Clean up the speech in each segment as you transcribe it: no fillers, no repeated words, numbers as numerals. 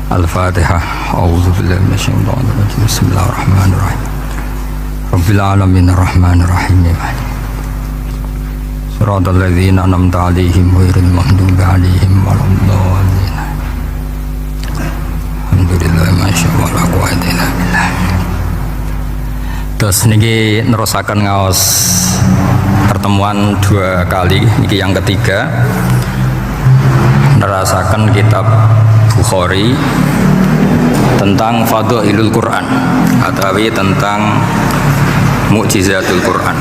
Al-Fatihah. A'udzu billahi minasyaitonir rajim. Bismillahirrahmanirrahim. Rabbil alamin arrahmanir rahim. Shiratal ladzina an'amta 'alaihim ghairil maghdubi 'alaihim waladdallin. Alhamdulillah masyaallah la quwwata illa billah. Terus niki nerusaken ngaos pertemuan dua kali, niki yang ketiga nerasakan kitab Bukhari tentang Fadhailul Quran atau tentang Mukjizatul Quran.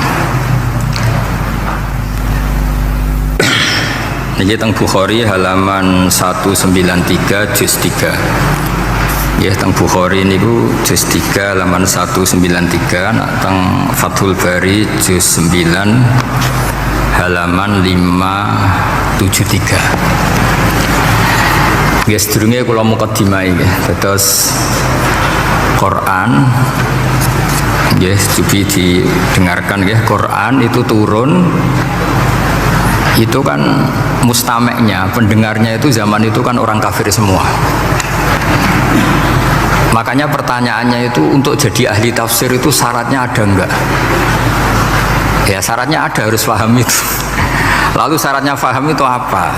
Ini tentang Bukhari halaman 193 juz 3. Ya, tentang Bukhari ini juz 3 halaman 193, tentang Fathul Bari juz 9 halaman 573. Ya, sedurunge kula mukadimah iki. Terus Quran ya, coba didengarkan ya. Quran itu turun itu kan mustameknya, pendengarnya itu zaman itu kan orang kafir semua. Makanya pertanyaannya itu untuk jadi ahli tafsir itu syaratnya ada enggak? Ya, syaratnya ada, harus paham itu. Lalu syaratnya paham itu apa?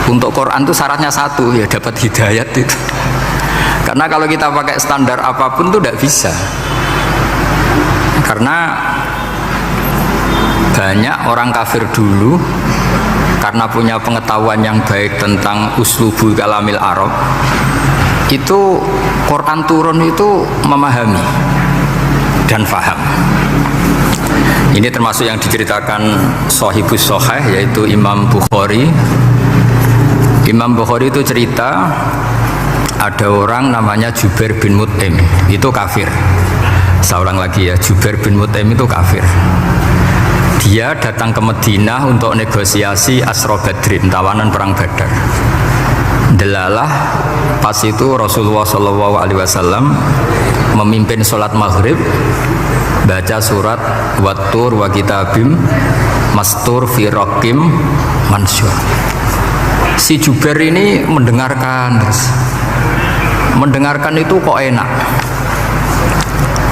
Untuk Quran itu syaratnya satu, ya dapat hidayat itu. Karena kalau kita pakai standar apapun itu tidak bisa. Karena banyak orang kafir dulu karena punya pengetahuan yang baik tentang uslubul kalamil Arab, itu Quran turun itu memahami dan faham. Ini termasuk yang diceritakan Shahihus Shahih, yaitu Imam Bukhari. Imam Bukhari itu cerita ada orang namanya Jubair bin Mut'im, itu kafir. Seorang lagi ya, Jubair bin Mut'im itu kafir. Dia datang ke Madinah untuk negosiasi Asra Badrin, tawanan perang Badar. Delalah pas itu Rasulullah SAW memimpin sholat maghrib, baca surat Wattur wa kitabim mastur fi raqim mansyur. Si Jubair ini mendengarkan terus. Mendengarkan itu kok enak.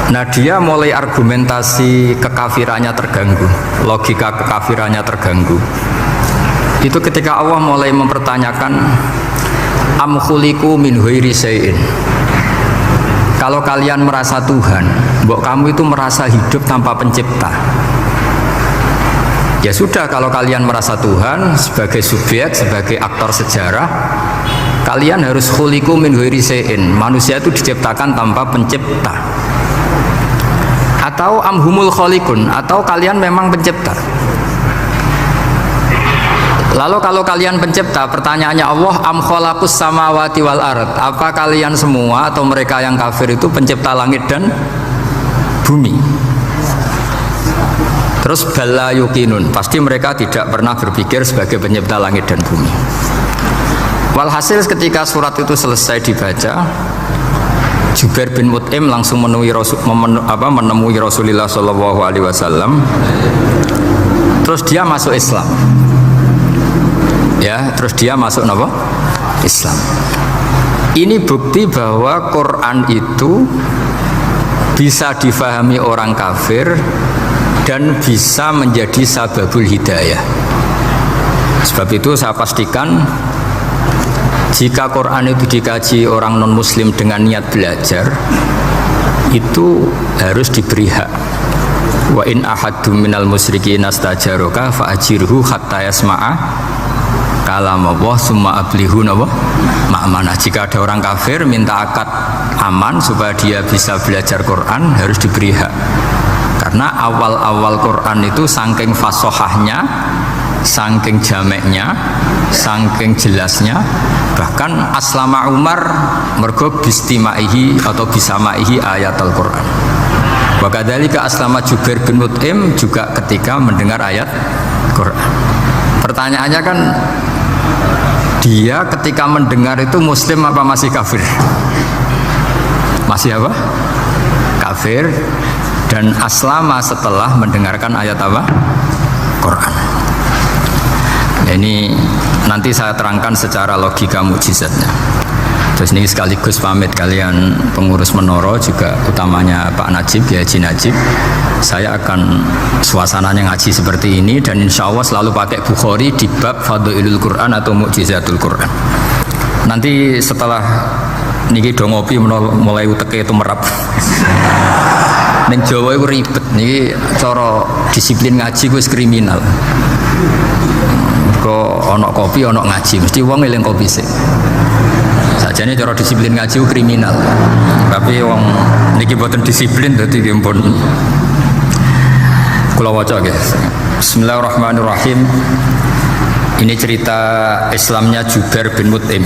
Nah, dia mulai argumentasi kekafirannya terganggu, logika kekafirannya terganggu. Itu ketika Allah mulai mempertanyakan am khuliqu min ghairi syai'in. Kalau kalian merasa Tuhan, mbok kamu itu merasa hidup tanpa pencipta. Ya sudah, kalau kalian merasa Tuhan sebagai subjek, sebagai aktor sejarah, kalian harus khuliqu min ghairi syai'in. Manusia itu diciptakan tanpa pencipta. Atau amhumul khaliqun, atau kalian memang pencipta. Lalu kalau kalian pencipta, pertanyaannya Allah, am khalaqus samawati wal ard, apa kalian semua atau mereka yang kafir itu pencipta langit dan bumi? Terus bala yuqinun, pasti mereka tidak pernah berpikir sebagai pencipta langit dan bumi. Walhasil ketika surat itu selesai dibaca, Jubair bin Mut'im langsung menemui Rasulullah SAW. Terus dia masuk Islam. Ya, terus dia masuk apa? Islam. Ini bukti bahwa Quran itu bisa difahami orang kafir dan bisa menjadi sababul hidayah. Sebab itu saya pastikan jika Quran itu dikaji orang non muslim dengan niat belajar, itu harus diberi hak. Wa in ahadum minal musyrikin astajaroka fa ajirhu hatta yasma'a kalam Allah summa ablihu ma'manah. Jika ada orang kafir minta akad aman supaya dia bisa belajar Quran, harus diberi hak. Karena awal-awal Quran itu saking fasohahnya, saking jameknya, saking jelasnya, bahkan aslama Umar mergo bistimaihi atau bisamaihi ayat Al-Quran. Wakadzalika aslama Jubair bin Mut'im juga ketika mendengar ayat Quran. Pertanyaannya kan, dia ketika mendengar itu muslim apa masih kafir? Masih apa? Kafir. Dan aslama setelah mendengarkan ayat apa? Quran. Ini nanti saya terangkan secara logika mukjizatnya. Terus ini sekaligus pamit kalian pengurus menara juga utamanya Pak Najib, ya Haji Najib. Saya akan suasananya ngaji seperti ini dan insya Allah selalu pakai Bukhari di bab Fadhailul Quran atau Mu'jizatul Quran. Nanti setelah niki do ngopi mulai uteke itu merap. Ning Jawa itu ribet niki cara disiplin ngaji wis kriminal. Kok ana kopi ana ngaji mesti wong eling kopi sik. Sajane cara disiplin ngaji kriminal. Tapi wong niki boten disiplin dadi pun kula waca nggih. Bismillahirrahmanirrahim. Ini cerita Islamnya Jubair bin Mut'im.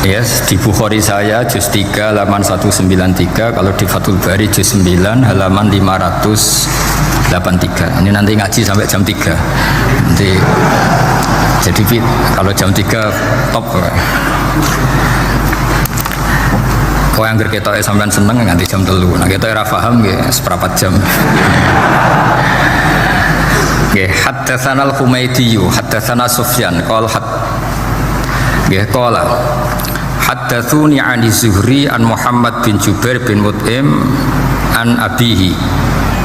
Ya, di Bukhari saya juz 3 halaman 193, kalau di Fathul Bari juz 9 halaman 583. Ini nanti ngaji sampai jam 3. Nanti jadi kalau jam 3 top. Kau yang kerketok sampean seneng nganti jam 3. Nah, kita ora paham nggih seperempat jam. Nggih, haddatsana al-Humaydi, haddatsana Sufyan, qala nggih qala haddatsuni 'ani Zuhri an Muhammad bin Jubair bin Mut'im an abihi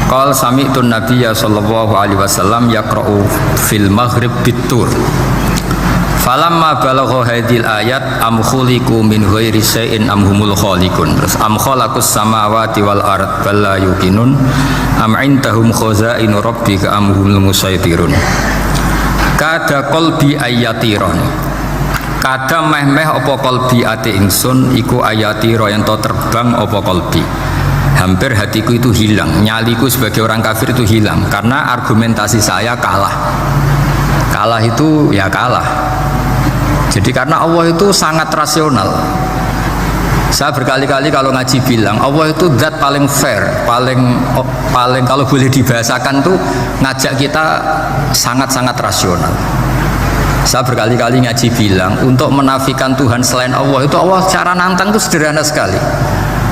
qala sami'tu an-nabiyya sallallahu alaihi wasallam yaqra'u fil maghrib bit-tur falamma balagha hadhil ayat am khuliqu min ghairi syai'in am humul khaliqun. Terus am khalaqus samawati wal ard bal la yuqinun am indahum khazainu rabbika am humul musaytirun. Kada qalbi ayatiron, kada meh-meh apa qalbi ati ingsun iku ayatiro yang to terbang apa qalbi. Hampir hatiku itu hilang, nyaliku sebagai orang kafir itu hilang karena argumentasi saya kalah. Kalah itu ya kalah. Jadi karena Allah itu sangat rasional. Saya berkali-kali kalau ngaji bilang Allah itu zat paling fair, paling kalau boleh dibahasakan tuh ngajak kita sangat-sangat rasional. Saya berkali-kali ngaji bilang untuk menafikan Tuhan selain Allah itu Allah cara nantang itu sederhana sekali.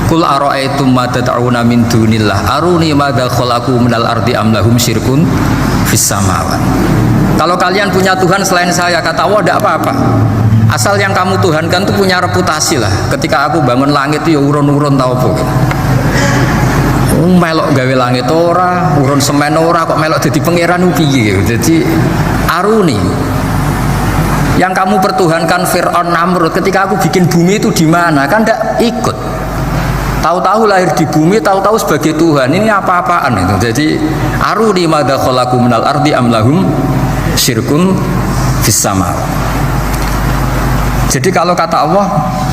Qul ara'aytum ma tad'una min dunillah aruni madza khalaqu minal ardi am lahum syirkun fis samawat. Kalau kalian punya Tuhan selain saya, kata Allah, tidak apa-apa. Asal yang kamu tuhankan itu punya reputasi lah. Ketika aku bangun langit itu ya urun-urun tau apa. Melok gawe langit ora, urun semen ora, kok melok jadi pangeran piye. Jadi aruni. Yang kamu pertuhankan Fir'aun Namrud, ketika aku bikin bumi itu di mana? Kan tidak ikut. Tahu-tahu lahir di bumi, tahu-tahu sebagai Tuhan. Ini apa-apaan itu. Jadi aruni madza khalaqu minal ardi am lahum syirkun fis sama. Jadi kalau kata Allah,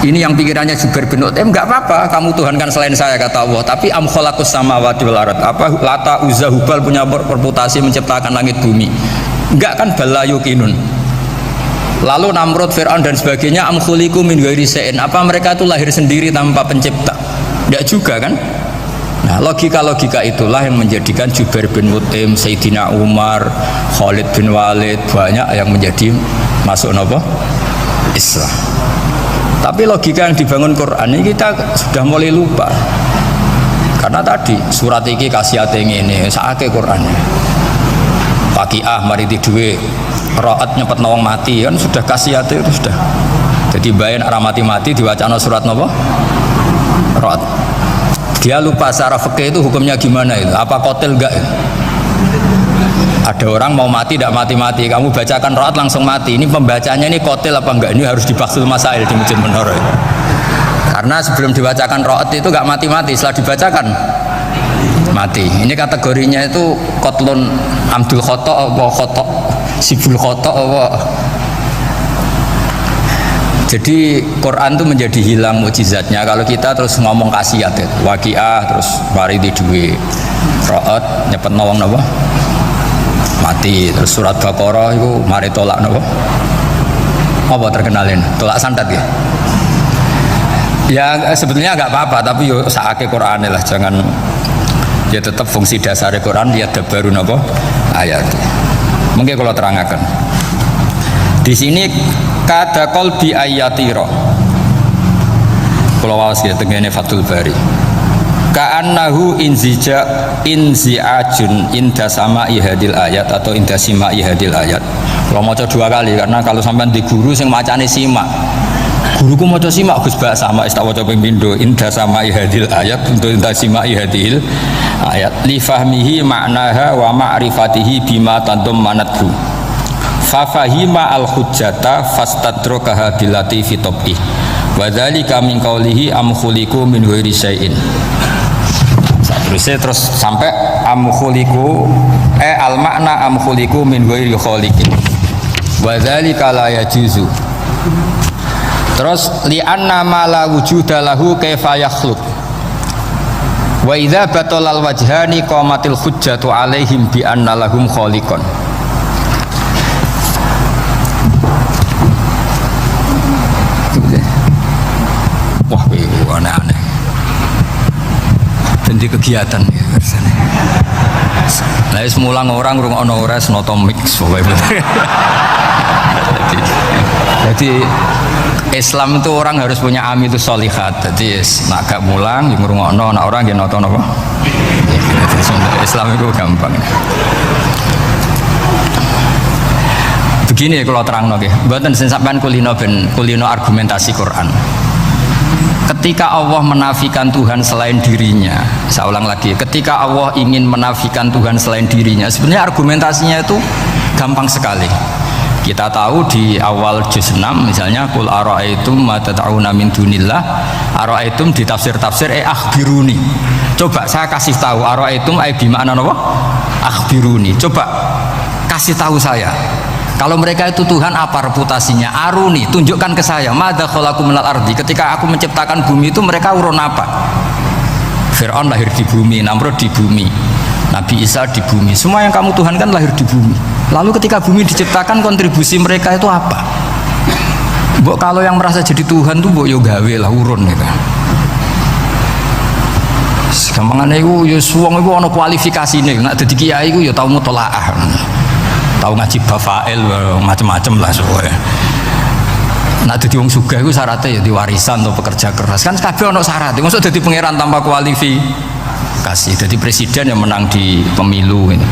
ini yang pikirannya Jubair bin Mut'im, enggak apa-apa kamu tuhankan selain saya, kata Allah. Tapi am khalaqus samawati wal ard, apa Lata Uzza Hubal punya reputasi menciptakan langit bumi? Enggak kan, bala yuqinun. Lalu Namrud, Fir'aun dan sebagainya am khuliqu min ghairi syai'in, apa mereka itu lahir sendiri tanpa pencipta? Enggak juga kan? Nah, logika-logika itulah yang menjadikan Jubair bin Mut'im, Sayyidina Umar, Khalid bin Walid, banyak yang menjadi masuk apa? Islam. Tapi logika yang dibangun Quran ini kita sudah mulai lupa. Karena tadi surat iki kasihate ngene, sakake Qur'ane. Pakiah mari di duwe, raat nyepet nawang mati kan sudah kasihate itu sudah. Jadi bayan arah mati-mati diwacana surat napa? Raat. Dia lupa secara fikih itu hukumnya gimana itu, apa kotil enggak itu? Ada orang mau mati tidak mati-mati, kamu bacakan raat langsung mati, ini pembacanya ini kotil apa enggak, ini harus dibahsul masail di Masjid Menara itu. Karena sebelum dibacakan raat itu enggak mati-mati, setelah dibacakan mati. Ini kategorinya itu kotlun amdul khoto apa khoto sibul khoto apa. Jadi Quran itu menjadi hilang mukjizatnya kalau kita terus ngomong kasiat ya. Waqiah terus mari di duwe raat nyepet nawang napa mati, terus surat Baqarah itu mari tolak napa apa terkenalin tolak santet ya. Ya sebetulnya nggak apa-apa, tapi yo saake Quran lah, jangan ya, tetap fungsi dasar Quran lihat baru napa ayat. Mungkin kalau terangkan di sini kada qalbi ayatiro, kalau wawas ya tengene Fathul Bari, ka'annahu inzi'ajun inda sama'i hadil ayat atau inda sima'i hadil ayat. Kalau mau coba 2 kali, karena kalau sampai di guru yang macane simak Guruku maca simak Gus Bak sama tak waca ping pindho inda samai hadil ayat untuk inda simai hadil ayat li fahmihi maknaha wa ma'rifatihi bima tadammanathu fa fahima al hujjata fastadrakaha billati fi tabi wa dzalika min qawlihi am khuliqu min ghairi syai'in. Terus sampai am khuliqu al makna am khuliqu min ghairi khaliqin wa dzalika la yajuzu. Terus li'anna ma la wujuda lahu kaifa yakhluq wa idza batalal wajhani qamatil hujjatu alaihim bi anna lahum khaliqan. Wah, aneh-aneh jadi kegiatan ya rasanya. Lah wis mulang orang rungokno ora noto mix pokoke. Jadi Islam itu orang harus punya amitus sholihat. Jadi nak gak mulang yang ngrungokno, nak orang yang nonton apa. Islam itu gampang. Begini kalau terang nggih, mboten sing sampean kulino argumentasi Quran. Ketika Allah menafikan Tuhan selain dirinya, saya ulang lagi, ketika Allah ingin menafikan Tuhan selain dirinya, sebenarnya argumentasinya itu gampang sekali. Kita tahu di awal juz 6 misalnya qul ara'aitum ma tad'una min dunillah, ara'aitum di tafsir-tafsir akhbiruni. Coba saya kasih tahu ara'aitum bi makna apa? Akhbiruni. Coba kasih tahu saya. Kalau mereka itu Tuhan apa reputasinya? Aruni, tunjukkan ke saya. Madza khalaqu minal ardi. Ketika aku menciptakan bumi itu mereka urun apa? Fir'aun lahir di bumi, Namrud di bumi, Nabi Isa di bumi. Semua yang kamu Tuhan kan lahir di bumi. Lalu ketika bumi diciptakan kontribusi mereka itu apa? Mbok kalau yang merasa jadi Tuhan tuh mbok yo gawe lah urun gitu. Gampangane iku yo wong iku ana kualifikasine. Nek dadi kiai iku yo tau mutolaah. Tahu ngaji bafail macam-macam lah soalnya. Nah dadi wong sugih iku syaratnya ya diwarisan atau pekerja keras. Kan kabeh ana syarat. Mosok dadi pangeran tanpa kualifikasi. Dadi presiden yang menang di pemilu ini.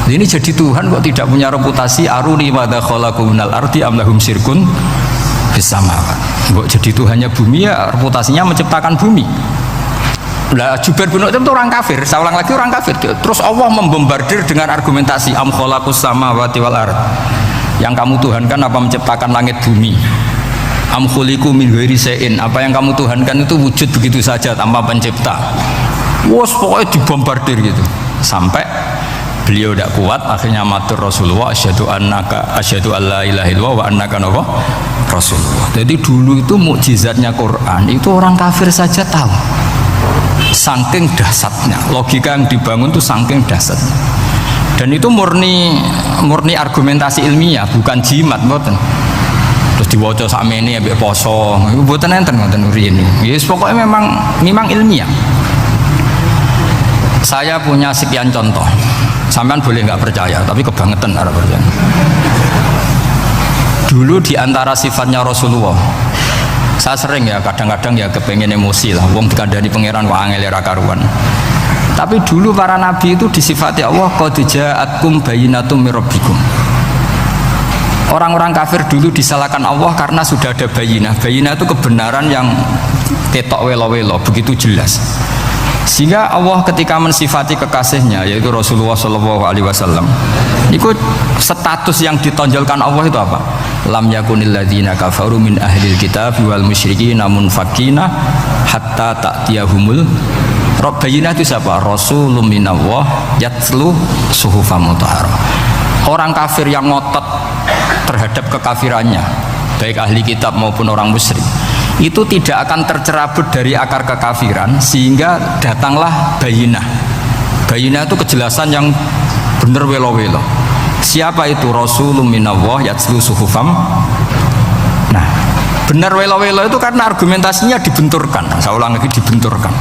Ini jadi Tuhan kok tidak punya reputasi aruni madza khalaqu minal ardi am lahum syirkun bisamawat. Kok jadi Tuhannya bumi ya reputasinya menciptakan bumi. Lah Jubair bin Mut'im itu orang kafir, saya ulang lagi orang kafir. Terus Allah membombardir dengan argumentasi am khalaqus samawati wal ard. Yang kamu tuhankan apa menciptakan langit bumi? Am khuliqu min ghairi syai'in. Apa yang kamu tuhankan itu wujud begitu saja tanpa pencipta. Wos pokoknya dibombardir gitu. Sampai beliau tidak kuat akhirnya matur Rasulullah asyhadu alla ilaha illallah wa annaka rasulullah. Jadi dulu itu mukjizatnya Quran itu orang kafir saja tahu. Saking dahsyatnya, logika yang dibangun itu saking dahsyatnya. Dan itu murni argumentasi ilmiah, bukan jimat, mboten. Terus diwaca sakmene ambek poso, iku mboten enten ngoten riyen. Yes, pokoknya memang ilmiah. Saya punya sekian contoh. Sampean boleh nggak percaya, tapi kebangetan arep percaya. Dulu di antara sifatnya Rasulullah, saya sering ya kadang-kadang ya kepengen emosi lah, wong dikandani pangeran kok angel ra karuan. Tapi dulu para nabi itu disifati Allah qad ja'atkum bayyinatum mir rabbikum. Orang-orang kafir dulu disalahkan Allah karena sudah ada bayinah. Bayinah itu kebenaran yang ketok welo-welo, begitu jelas. Sehingga Allah ketika mensifati kekasihnya yaitu Rasulullah SAW, itu status yang ditonjolkan Allah itu apa? Lam yakunil ladzina kafaru min ahlil kitab wal musyrikin munfakina hatta ta'tiyahumul Rabbayina. Itu siapa? Rasulun minallah yatslu suhufam mutahharah. Orang kafir yang ngotot terhadap kekafirannya, baik ahli kitab maupun orang musyrik, itu tidak akan tercerabut dari akar kekafiran sehingga datanglah bayinah. Bayinah itu kejelasan yang benar welo-welo. Siapa itu? Rasulun minallah yatslu suhufam. Nah, benar welo-welo itu karena argumentasinya dibenturkan. Saya ulang lagi, dibenturkan.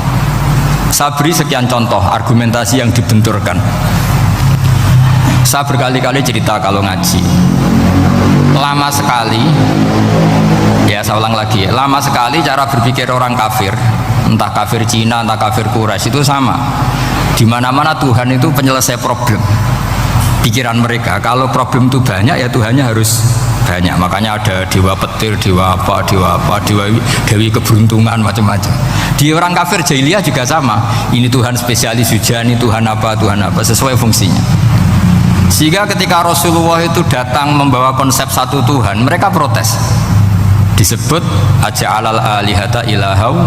Saya beri sekian contoh argumentasi yang dibenturkan. Saya berkali-kali cerita kalau ngaji, lama sekali, ya saya ulang lagi, lama sekali cara berpikir orang kafir, entah kafir Cina, entah kafir Quraisy itu sama. Di mana-mana Tuhan itu penyelesai problem. Pikiran mereka, kalau problem itu banyak ya Tuhannya harus banyak. Makanya ada dewa petir, dewa apa, dewi keberuntungan, macam-macam. Di orang kafir jahiliyah juga sama. Ini Tuhan spesialis hujan, ini Tuhan apa, sesuai fungsinya. Sehingga ketika Rasulullah itu datang membawa konsep satu Tuhan, mereka protes. Disebut aja'alal alihata ilahau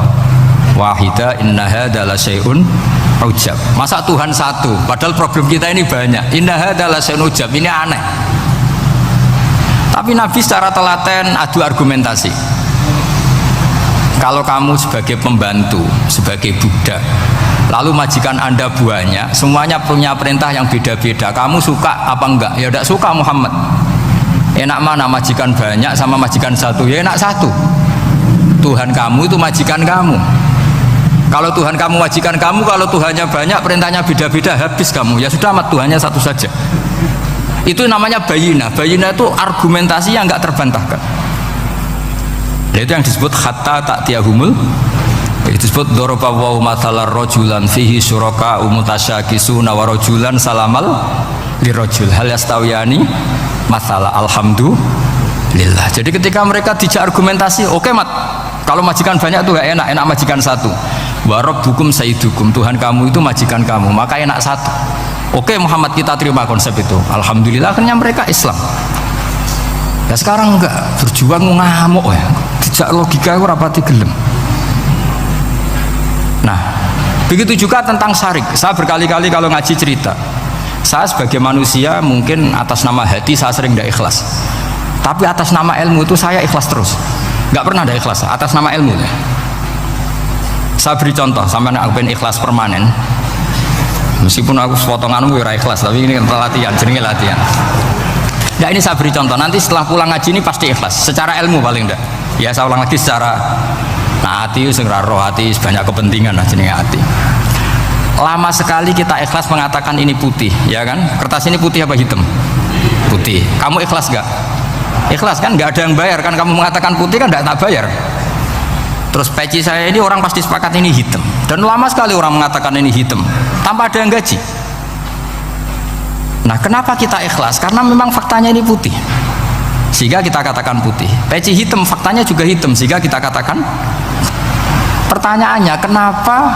wahida inna hadza la syai'un ujab. Masa Tuhan satu, padahal problem kita ini banyak. Inna hadza la syai'un ujab, ini aneh. Tapi Nabi secara telaten adu argumentasi. Kalau kamu sebagai pembantu, sebagai budak, lalu majikan Anda banyak, semuanya punya perintah yang beda-beda. Kamu suka apa enggak? Ya tidak suka Muhammad. Enak mana majikan banyak sama majikan satu? Ya enak satu. Tuhan kamu itu majikan kamu. Kalau Tuhan kamu majikan kamu, kalau Tuhannya banyak, perintahnya beda-beda, habis kamu. Ya sudah amat, Tuhannya satu saja. Itu namanya bayinah. Bayinah itu argumentasi yang enggak terbantahkan. Itu yang disebut hatta ta'tiyahumul. Itu disebut daraba wa mathalar rajulan fihi syuraka mutasyakisuna wa rajulan salamal lirajul hal yastawiyani mathala alhamdulillah. Jadi ketika mereka dijak argumentasi, oke mat, kalau majikan banyak itu gak enak, enak majikan satu. Wa rabbukum sayyidukum, Tuhan kamu itu majikan kamu, maka enak satu. Oke Muhammad, kita terima konsep itu. Alhamdulillah akhirnya mereka Islam. Ya sekarang enggak, berjuang ngamuk ya. Dijak logika aku rapati gelem. Nah, begitu juga tentang syarik. Saya berkali-kali kalau ngaji cerita, saya sebagai manusia mungkin atas nama hati saya sering tidak ikhlas, tapi atas nama ilmu itu saya ikhlas terus, nggak pernah ada ikhlas atas nama ilmu. Saya beri contoh, sampai aku pengen ikhlas permanen, meskipun aku sepotonganmu ya ikhlas, tapi ini latihan, jenenge latihan. Nah ini saya beri contoh, nanti setelah pulang ngaji ini pasti ikhlas, secara ilmu paling enggak. Ya saya ulang lagi secara hati, segera roh hati, banyak kepentingan lah jenenge hati. Lama sekali kita ikhlas mengatakan ini putih, ya kan? Kertas ini putih apa hitam? Putih. Kamu ikhlas gak? Ikhlas kan? Gak ada yang bayar kan? Kamu mengatakan putih kan? Gak tak bayar. Terus peci saya ini orang pasti sepakat ini hitam. Dan lama sekali orang mengatakan ini hitam, tanpa ada yang gaji. Nah, kenapa kita ikhlas? Karena memang faktanya ini putih, sehingga kita katakan putih. Peci hitam, faktanya juga hitam, sehingga kita katakan. Pertanyaannya, kenapa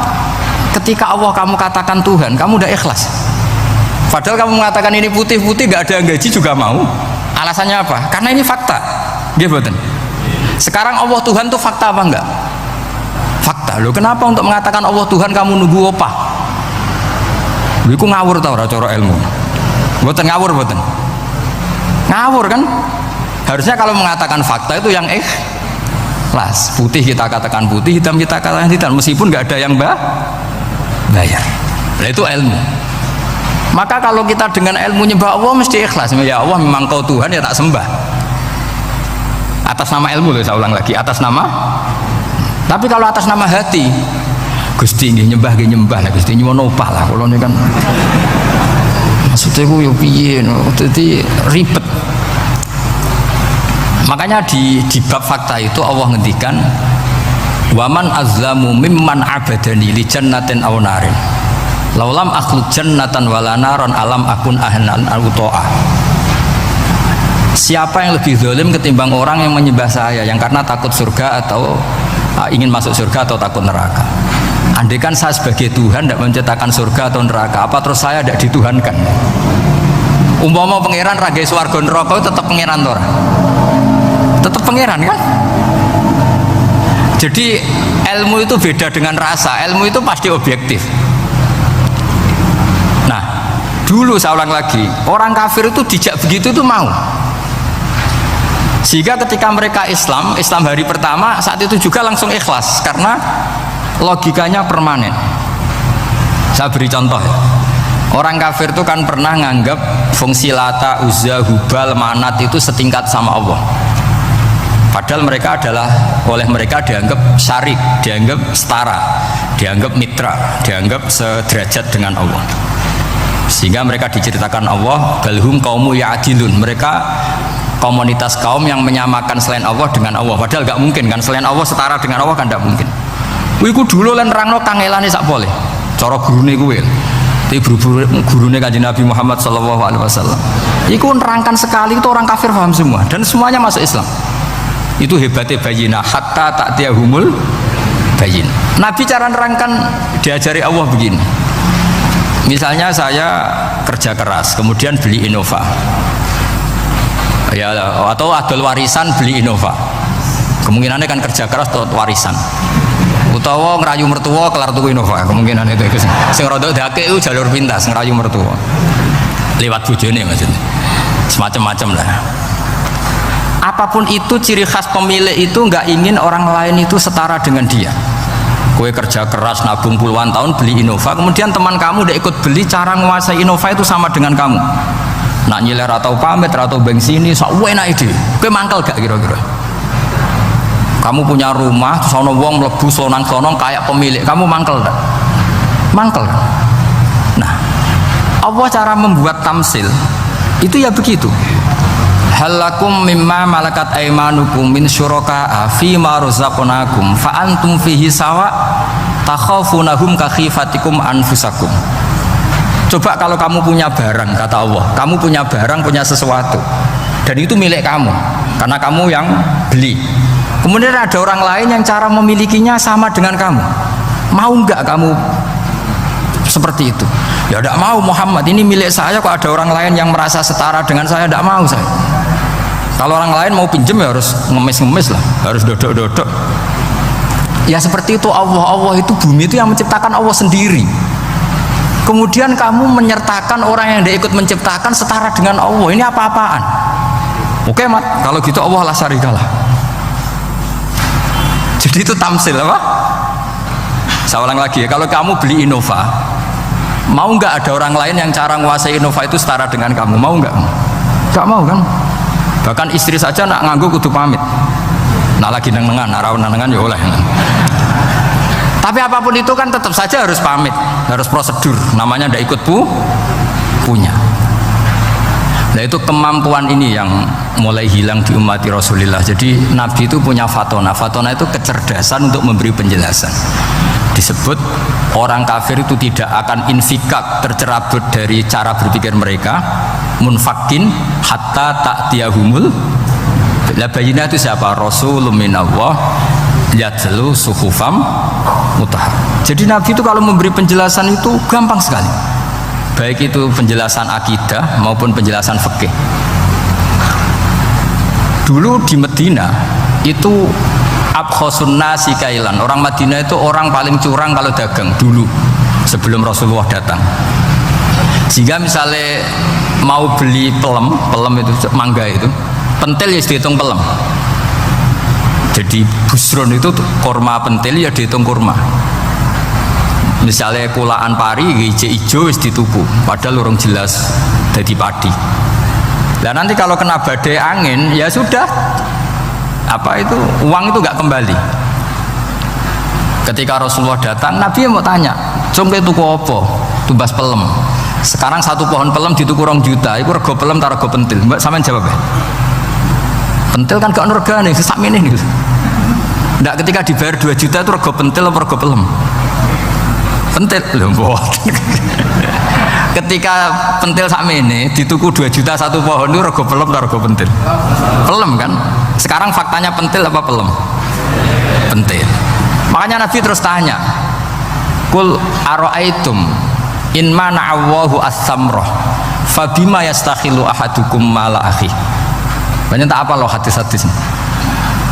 ketika Allah kamu katakan Tuhan, kamu udah ikhlas? Padahal kamu mengatakan ini putih-putih, gak ada yang gaji juga mau. Alasannya apa? Karena ini fakta. Dia betul. Sekarang Allah Tuhan itu fakta apa enggak? Fakta. Loh, kenapa untuk mengatakan Allah Tuhan kamu nunggu opah? Loh, itu ngawur tau cara ilmu. Boten ngawur, boten. Ngawur kan? Harusnya kalau mengatakan fakta itu yang ikhlas. Putih kita katakan putih, hitam kita katakan hitam, meskipun nggak ada yang bayar. Nah, itu ilmu. Maka kalau kita dengan ilmu nyembah Allah mesti ikhlas. Ya Allah, memang kau Tuhan, ya tak sembah. Atas nama ilmu loh, saya ulang lagi, atas nama. Tapi kalau atas nama hati, Gusti nggih nyembah nggih nyembah lah, Gusti nyuwun opah lah, kalau ini kan maksudnya ku yo piye no, jadi ribet. Makanya di bab fakta itu Allah ngendikan waman azlamu mimman abadani li jannatin aw narin laulam akhluq jannatan wala naron alam akun ahlan al-uto'ah. Siapa yang lebih zalim ketimbang orang yang menyembah saya yang karena takut surga atau ingin masuk surga atau takut neraka? Andai kan saya sebagai Tuhan tidak menciptakan surga atau neraka, apa terus saya tidak dituhankan? Umpama pangeran ragai swarga neraka itu tetap pangeran tora, tetap pangeran kan? Jadi ilmu itu beda dengan rasa. Ilmu itu pasti objektif. Nah, dulu saya ulang lagi, orang kafir itu dijak begitu itu mau. Sehingga ketika mereka Islam hari pertama saat itu juga langsung ikhlas karena logikanya permanen. Saya beri contoh ya. Orang kafir itu kan pernah nganggap fungsi Lata, Uzza, Hubal, Manat itu setingkat sama Allah. Padahal mereka oleh mereka dianggap syarik, dianggap setara, dianggap mitra, dianggap sederajat dengan Allah. Sehingga mereka diceritakan Allah balhum qaumu ya'dilun, mereka komunitas kaum yang menyamakan selain Allah dengan Allah. Padahal gak mungkin kan, selain Allah setara dengan Allah kan gak mungkin. Iku dulu lan nerangno kangelane sak boleh. Cara gurune kuwi. Tapi gurune Kanjeng Nabi Muhammad sallallahu alaihi wasallam. Iku nerangkan sekali itu orang kafir paham semua dan semuanya masuk Islam. Itu hebatnya bayinah hatta ta'tiyahumul bayin. Nabi cara nerangkan diajari Allah begini. Misalnya saya kerja keras, kemudian beli Innova. Ya, atau adol warisan beli Innova. Kemungkinannya kan kerja keras atau warisan. Utawa ngerayu mertua kelar tuku Innova. Kemungkinan itu sing rodok dake itu jalur pintas ngerayu mertua. Lewat bojone maksudnya. Semacam-macam lah. Apapun itu ciri khas pemilik itu nggak ingin orang lain itu setara dengan dia. Kue kerja keras nabung puluhan tahun beli Innova, kemudian teman kamu udah ikut beli, cara menguasai Innova itu sama dengan kamu. Nak nyiler atau pamit atau bensini, so enak ide. Kue mangkel gak kira-kira? Kamu punya rumah, sono wong mlebu sonang-sonong kayak pemilik, kamu mangkel gak? Mangkel. Nah, Allah cara membuat tamsil itu ya begitu. Halakum mimma malakat aimanukum min syuraka'a fima razaqnakum fa antum fihi sawa takhafunahum ka khifatikum anfusakum. Coba kalau kamu punya barang, kata Allah, kamu punya barang, punya sesuatu dan itu milik kamu karena kamu yang beli. Kemudian ada orang lain yang cara memilikinya sama dengan kamu. Mau enggak kamu seperti itu? Ya tidak mau Muhammad, ini milik saya kok ada orang lain yang merasa setara dengan saya, tidak mau saya. Kalau orang lain mau pinjem ya harus ngemis-ngemis lah, harus dodok-dodok. Ya seperti itu Allah itu bumi itu yang menciptakan Allah sendiri. Kemudian kamu menyertakan orang yang dia ikut menciptakan setara dengan Allah, ini apa-apaan? Oke mat, kalau gitu Allah la syarikalah. Jadi itu tamsil apa? Saya ulang lagi ya, kalau kamu beli Innova, mau nggak ada orang lain yang cara menguasai Innova itu setara dengan kamu? Mau nggak? Nggak mau kan? Bahkan istri saja nak nganggu kudu pamit. Nak lagi nengan, nak rawan nengan ya oleh. Tapi apapun itu kan tetap saja harus pamit, harus prosedur. Namanya ndak ikut punya. Nah itu kemampuan ini yang mulai hilang di umat Rasulullah. Jadi Nabi itu punya fatona. Fatona itu kecerdasan untuk memberi penjelasan. Disebut orang kafir itu tidak akan infikak, tercerabut dari cara berpikir mereka, munfakin hatta ta'tiyahumul labayina. Itu siapa? Rasulun minallah yatlu suhufam mutahhar. Jadi Nabi itu kalau memberi penjelasan itu gampang sekali, baik itu penjelasan akidah maupun penjelasan fikih. Dulu di Medina itu abkhosun nasi kailan, orang Madinah itu orang paling curang kalau dagang dulu sebelum Rasulullah datang. Sehingga misalnya mau beli pelem itu mangga itu pentil ya dihitung pelem. Jadi busron itu kurma pentil ya dihitung kurma. Misalnya kulaan pari hijau wis dituku padahal urung jelas jadi padi. Dan nanti kalau kena badai angin ya sudah, apa itu uang itu nggak kembali. Ketika Rasulullah datang, Nabi mau tanya, "Cung tuku apa?" Tumbas pelem. Sekarang satu pohon pelem dituku 2 juta. Iku rego pelem ta rego pentil? Mbak sampean jawab ya. Pentil kan gak ono regane, sesakmene niku. Ndak ketika dibayar 2 juta itu rego pentil apa rego pelem? Pentil lho mboten. Ketika pentil sakmene dituku 2 juta satu pohon itu rego pelem ta rego pentil? Pelem kan? Sekarang faktanya pentil apa pelem? Pentil. Makanya Nabi terus tanya, "Qul ara'aitum in mana'allahu as-samrah fabima yastakhilu ahadukum mala akhi." Banyak tak apa loh hadis-hadis.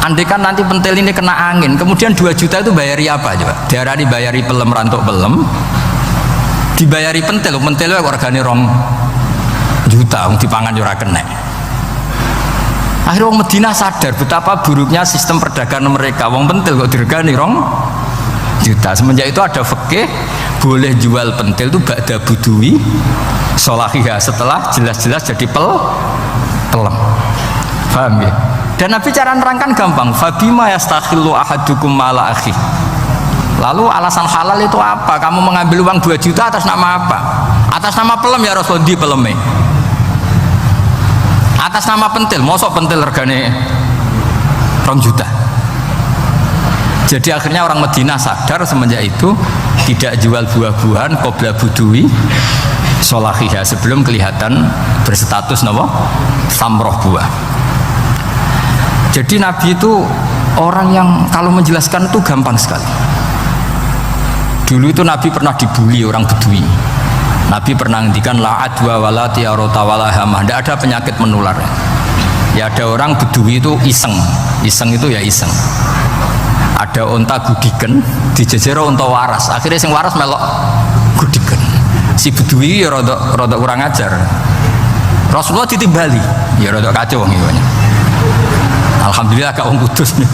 Andai kan nanti pentil ini kena angin, kemudian 2 juta itu bayari apa coba? Diarani bayari pelem rantuk pelem, dibayari pentil kok regane 2 juta dipangan yo ora kena. Akhirnya wong Madinah sadar betapa buruknya sistem perdagangan mereka. Wong pentil kok diregani 2 juta. Semenjak itu ada fikih boleh jual pentil itu ba'da budui sholahiyah, setelah jelas-jelas jadi pelem. Paham ya? Dan Nabi cara nerangkan gampang, fabima yastakhillu ahadukum mala akhi. Lalu alasan halal itu apa? Kamu mengambil uang 2 juta atas nama apa? Atas nama pelem ya Rasul, di peleme. Atas nama pentil, mosok pentil regane 2 juta. Jadi akhirnya orang Madinah sadar semenjak itu tidak jual buah-buahan qobla budui Solahiha, sebelum kelihatan berstatus napa? Samroh buah. Jadi Nabi itu orang yang kalau menjelaskan itu gampang sekali. Dulu itu Nabi pernah dibully orang Bedui. Nabi pernah ngendikan la adwa wala tiarota wala hamah, tidak ada penyakit menular. Ya ada orang Bedui itu iseng itu ya iseng. Ada unta gudiken dijejero unta waras, akhirnya sing waras melok gudiken. Si Bedui ya rada kurang ajar. Rasulullah ditimbali, ya rada kacau wong iki. Alhamdulillah gak wong kudus nih.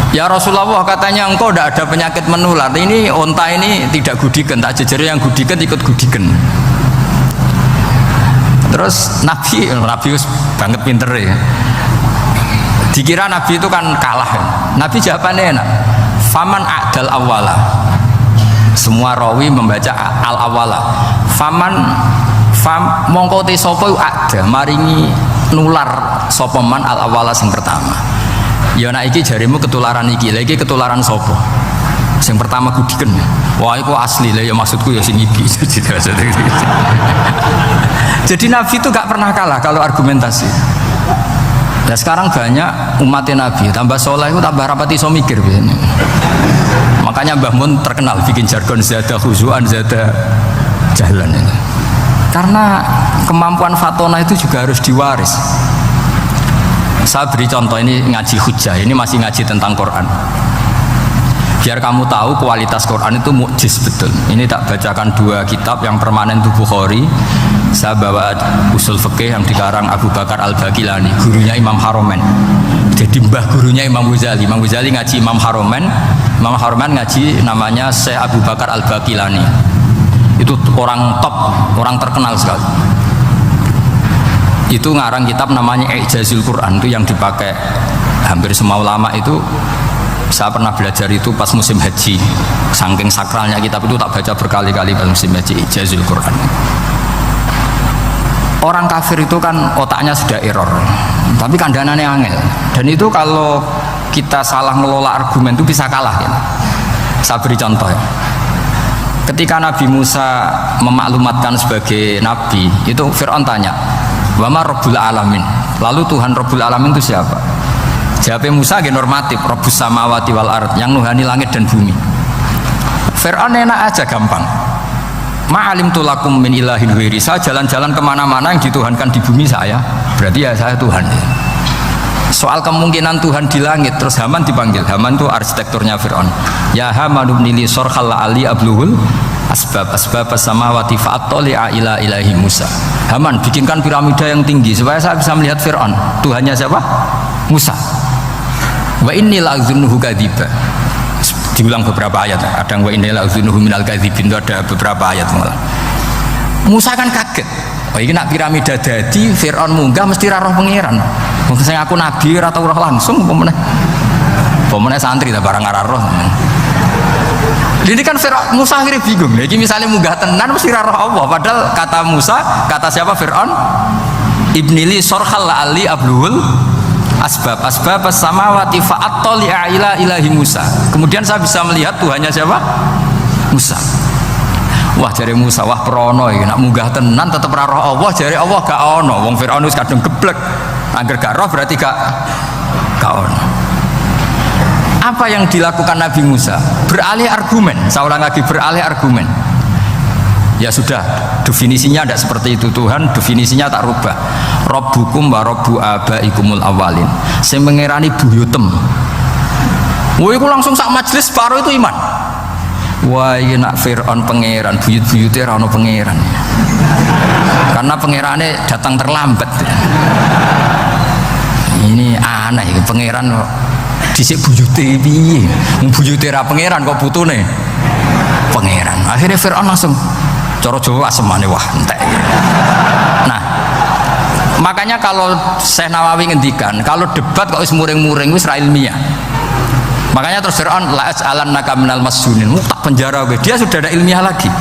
Ya Rasulullah, katanya engkau tidak ada penyakit menular. Ini unta ini tidak gudiken, tak jejero yang gudiken ikut gudiken. Terus Nabi banget pinter ya. Dikira Nabi itu kan kalah. Nabi jawabannya enak. Faman a'dal awwala. Semua rawi membaca al awwala. Mongko te sapa a'da maringi nular sapa man al awwala sing pertama. Ya nek iki jarimu ketularan iki. Lah iki ketularan sapa? Sing pertama gudiken. Wah iku asli lah ya, maksudku ya sing iki. Jadi Nabi itu gak pernah kalah kalau argumentasi. Dan sekarang banyak umatnya Nabi tambah soleh itu tambah rapati iso mikir biasanya. Makanya Mbah Mun terkenal bikin jargon zada khuzuan zada jalan ini. Karena kemampuan fatona itu juga harus diwaris. Saya beri contoh, ini ngaji hujjah, ini masih ngaji tentang Quran. Biar kamu tahu kualitas Quran itu mukjiz betul. Ini tak bacakan dua kitab, yang permanen itu Bukhari. Saya bawa usul fikih yang dikarang Abu Bakar Al-Baqilani, gurunya Imam Haromen. Jadi mbah gurunya Imam Ghazali. Imam Ghazali ngaji Imam Haromen, Imam Haromen ngaji namanya Syekh Abu Bakar Al-Baqilani. Itu orang top, orang terkenal sekali. Itu ngarang kitab namanya I'jazul Quran, itu yang dipakai hampir semua ulama itu. Saya pernah belajar itu pas musim haji. Saking sakralnya kitab itu tak baca berkali-kali pas musim haji, I'jazul Quran. Orang kafir itu kan otaknya sudah error, tapi kandanannya angel. Dan itu kalau kita salah ngelola argumen itu bisa kalah ya. Saya beri contoh ya. Ketika Nabi Musa memaklumatkan sebagai nabi, itu Fir'aun tanya, "Wama Rabbul Alamin?" Lalu Tuhan Rabbul Alamin itu siapa? Jawabnya Musa ge normatif, Rabbus samawati wal ard, yang nuhani langit dan bumi. Fir'aun enak aja, gampang. Ma'alim tulakum min ilahin ghairi. Saya jalan-jalan kemana-mana yang dituhankan di bumi saya, berarti ya saya Tuhan. Soal kemungkinan Tuhan di langit, terus Haman dipanggil. Haman itu arsitekturnya Fir'aun. Ya Haman ibnili sorkhal ali abluhul asbab samawati fa'attali'a ila ilahi Musa. Haman, bikinkan piramida yang tinggi supaya saya bisa melihat Fir'aun. Tuhannya siapa? Musa. Wa inni la'adzunuhu kadziba. Diulang beberapa ayat, ada wa inni la'adzunuhu minal kadzibin, itu ada beberapa ayat malah. Musa kan kaget. Oh ini nak piramida dadi Fir'aun munggah mesti ra roh pangeran. Wong sing aku nabi ora tau roh langsung pemene santri ta barang ora roh. Ini kan Fir'aun, Musa akhirnya bingung. Iki misalnya munggah tenan mesti ra roh Allah, padahal kata Musa, kata siapa Fir'aun? Ibnili sorkhal ali abluhul asbab samawati fa'attali'a ila ilahi Musa. Kemudian saya bisa melihat Tuhannya siapa? Musa. Wah jare Musa, wah prono iki nak munggah tenan tetep ra roh Allah, jare Allah gak ono. Wong Firaun wis kadung geblek. Angger gak roh berarti gak ono. Apa yang dilakukan Nabi Musa? Beralih argumen. Saya ulang lagi, beralih argumen. Ya sudah, definisinya tidak seperti itu. Tuhan definisinya tak rubah. Rabbukum wa rabbu abaikumul awalin. Sing mengerani buyutem. Wah, itu langsung sak majelis separuh itu iman. Wah, ini nak Fir'aun pangeran, buyut-buyutnya rano pangeran. Karena pangerannya datang terlambat. Ini aneh, pangeran dhisik buyute piye? Buyute ra pangeran kok putune pangeran. Akhirnya Fir'aun langsung cara Jawa asemane wah entek. Nah, makanya kalau Syekh Nawawi ngendikan, kalau debat kok wis muring-muring wis ra ilmiah. Makanya terus Fir'aun la as'alannaka minal masjunin, tak penjara gue. Dia sudah ada ilmiah lagi.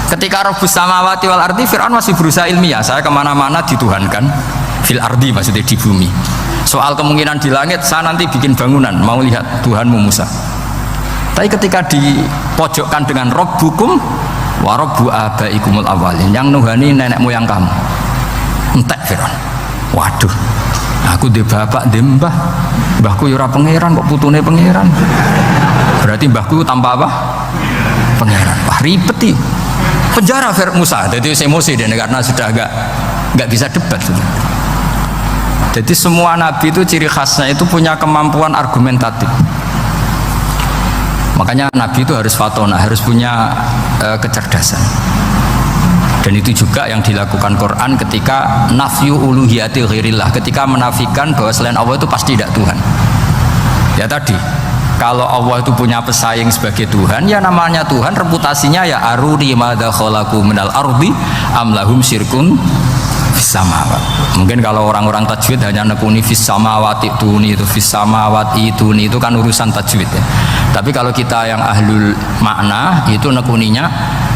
Ketika Rabbus samawati wal ardi, Fir'aun masih berusaha ilmiah. Saya kemana-mana dituhankan fil ardi, maksudnya di bumi. Soal kemungkinan di langit, saya nanti bikin bangunan mau lihat Tuhanmu Musa. Tapi ketika dipojokkan dengan Rabbukum wa rabbu abaikumul awwalin, yang nuhani nenek moyang kamu. Entek Firaun. Waduh, aku di bapak di mbah, mbahku ora pangeran kok putune pangeran. Berarti mbahku tanpa apa? Pangeran. Wah ribet iki. Penjara Musa. Jadi emosi dia karena sudah nggak bisa debat sudah. Jadi semua nabi itu ciri khasnya itu punya kemampuan argumentatif. Makanya nabi itu harus fatona, harus punya kecerdasan. Dan itu juga yang dilakukan Quran ketika nafyu uluhiyati ghairillah, ketika menafikan bahwa selain Allah itu pasti tidak Tuhan. Ya tadi, kalau Allah itu punya pesaing sebagai Tuhan, ya namanya Tuhan, reputasinya ya aruni madza khalaqu minal ardi am lahum syirkun fis samawat. Mungkin kalau orang-orang tajwid hanya nekuni fis samawati tuni, itu fis samawati tuni, itu kan urusan tajwid ya. Tapi kalau kita yang ahlul makna itu nekuninya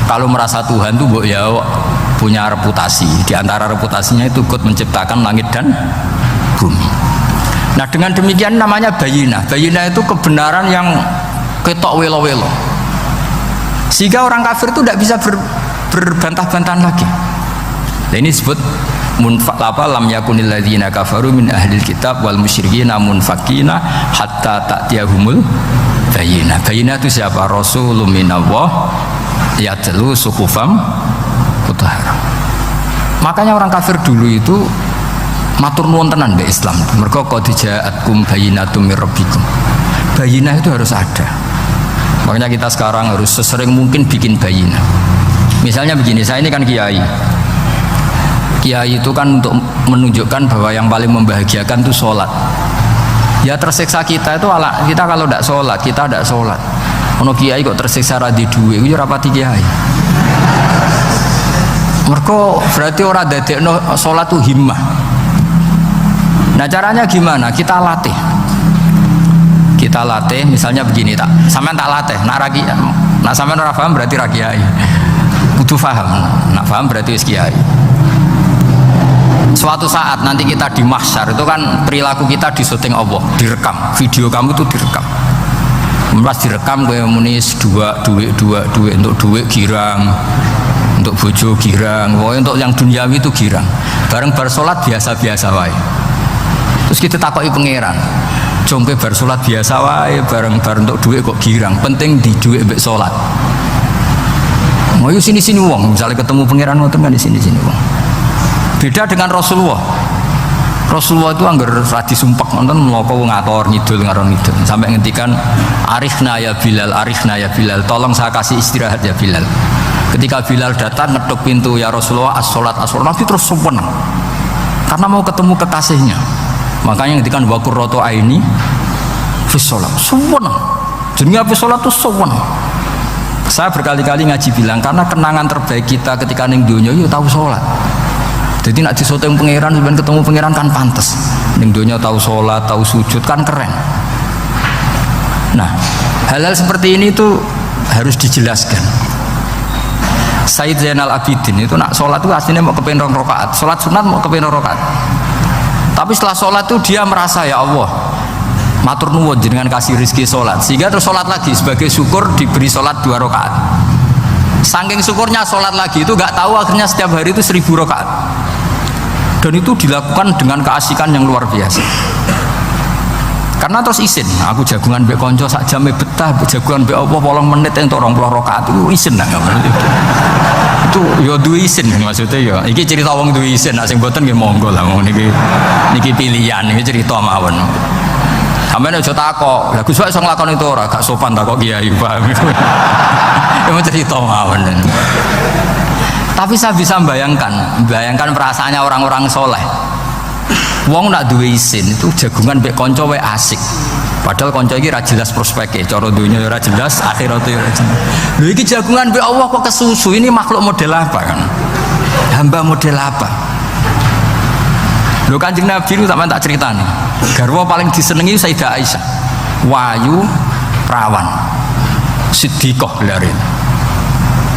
kalau merasa Tuhan itu ya punya reputasi. Di antara reputasinya itu ikut menciptakan langit dan bumi. Nah dengan demikian namanya bayinah. Bayinah itu kebenaran yang ketok welo-welo. Sehingga orang kafir itu tidak bisa berbantah-bantahan lagi. Nah, ini disebut lam yakunil ladzina kafaru min ahlil kitab wal musyrikina munfakina hatta ta'tiyahumul bayinah. Bayinah itu siapa? Rasulun minallah yatlu suhufam mutahharah. Makanya orang kafir dulu itu matur nuwun tenan mbek Islam. Mergo qad ja'atkum bayyinatum mir rabbikum. Bayinah itu harus ada. Makanya kita sekarang harus sesering mungkin bikin bayinah. Misalnya begini, saya ini kan kiai. Kiai itu kan untuk menunjukkan bahwa yang paling membahagiakan itu sholat. Ya tersiksa kita itu kita kalau tidak sholat, kita tidak sholat. Ono kiai kok tersiksa radi duwe, itu rapati kiai. Mereka berarti orang dadekno sholat itu himmah. Nah caranya gimana? Kita latih. Kita latih, misalnya begini tak, sampean tak latih. Nak sampean ora paham berarti ra kiai. Kudu paham. Nak paham berarti wis kiai. Suatu saat nanti kita di mahsyar itu kan perilaku kita disyuting Allah, direkam, video kamu tuh direkam. Pas direkam kowe muni duit untuk duit girang, untuk bojo girang, untuk yang duniawi itu girang. Bareng bar salat biasa-biasa wae. Terus kita takoki pangeran, jongke bar salat biasa wae, bareng untuk duit kok girang. Penting di duit mbek salat. Mau sini-sini wong, misalnya ketemu pangeran ngoten kan di sini-sini wong. Beda dengan Rasulullah. Rasulullah itu anggar radi sumpek nonton mloko ngator ngidul ngaron ngidul sampai ngendikan arifna ya Bilal, tolong saya kasih istirahat ya Bilal. Ketika Bilal datang ngetuk pintu, ya Rasulullah as-sholat, Nabi terus seneng karena mau ketemu kekasihnya. Makanya ngendikan wa qurratu aini fis sholat, seneng. Jenenge fis sholat tuh seneng. Saya berkali-kali ngaji bilang karena kenangan terbaik kita ketika ning donya yo tahu sholat. Jadi nak disoteng pangeran, sebenarnya ketemu pangeran kan pantas. Ning donya tahu sholat, tahu sujud kan keren. Nah, hal-hal seperti ini tuh harus dijelaskan. Sayyid Zainal Abidin itu nak sholat itu aslinya mau kepen 2 rakaat, sholat sunat mau kepen 2 rakaat. Tapi setelah sholat tuh dia merasa ya Allah, matur nuwun jenengan kasih rezeki sholat, sehingga terus sholat lagi sebagai syukur diberi sholat 2 rakaat. Saking syukurnya sholat lagi itu nggak tahu akhirnya setiap hari itu 1000 rakaat. Dan itu dilakukan dengan keasikan yang luar biasa. Karena terus isin, aku jagungan mbek konco sak jame betah, jagungan mbek apa 8 menit entuk 20 rakaat itu isin lah. Itu yo duwe isin maksudnya ya. Iki cerita wong duwe isin, nek sing mboten nggih monggo lah niki pilihan, iki cerita mawon. Sampeyan aja takok, lha Gus iso nglakoni itu ora, gak sopan takok kiai, paham. Emang cerita mawon. Tapi saya bisa bayangkan perasaannya orang-orang soleh. Wong nak duwe isin itu jagungan mbek kanca wae asik. Padahal kanca iki ra jelas prospeke, cara dunya ora jelas, akhiratnya ora jelas. Lho iki jagungan mbek Allah kok kesusu, ini makhluk model apa kan? Hamba model apa? Lho Kanjeng Nabi itu sampean tak critani. Garwa paling disenengi Sayyidah Aisyah. Wayu perawan. Siddiqah larin.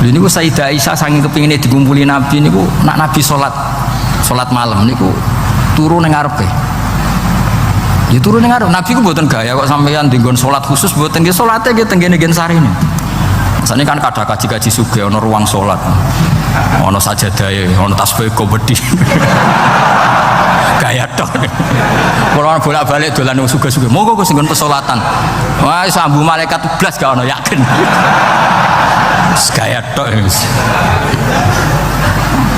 Ini ku Sayyidah Aisyah saking kepingine dikumpuli Nabi niku nak Nabi salat malam niku turu ning ngarepe. Ya turu ning ngarep. Nabi ku mboten gaya kok sampeyan dinggon salat khusus mboten nggih salate nggih teng kene sarine. Sane kan kadang kaji-kaji sugih ana ruang salat. Ana sajadahe, ana tasbih komedi. Gaya tok. Kalau bolak-balik dolan wong sugih-sugih. Monggo Gus nggon pesolatan. Wah, sambu malaikat blas gak ono yakin. Gaya tok wis.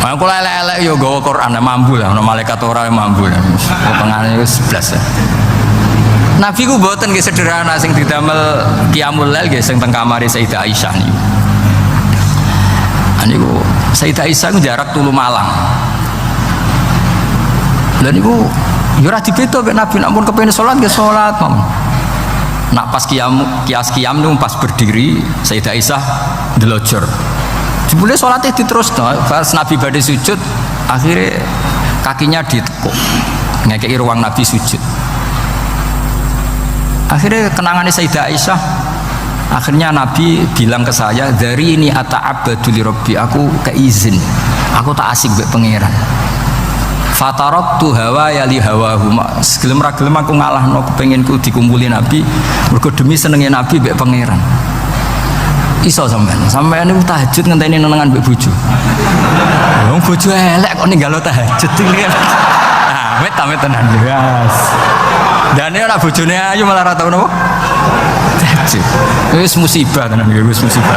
Aku elek-elek yo gawa Quran mambu lah, ono malaikat ora mambu lah. Potongane wis blas. Nabi ku mboten nggih sederhana sing didamel qiyamul lail nggih sing teng kamare Sayyidah Aisyah niku. Niku Sayyidah Aisyah ku jarak tulu Malang. Lha niku ya ora dibeda mek Nabi nek mun kepengin salat nggih salat mawon. Nak pas qiyam niku pas berdiri Sayyidah Aisyah ndelojor. Jebule salate diterusno, pas Nabi badhe sujud akhirnya kakinya ditekuk. Ngekeki ruang Nabi sujud. Akhirnya kenangannya Sayyidah Aisyah, akhirnya Nabi bilang ke saya, dari ini ata'abbadu li rabbi, aku keizin, aku tak asik mbek pangeran. Fataraktu hawa ya li hawahu, segelem ra gelem aku ngalahno kepenginku dikumpuli Nabi, mergo demi senenge Nabi mbek pangeran. Iso sampean niku tahajud ngenteni nenengan mbek bojo. Wong bojo elek kok ninggalo tahajud iki. Ah, wet tenan jelas. Dane ora bojone ayu malah ora tau napa? Tahajud. Wis musibah tenan iki, wis musibah.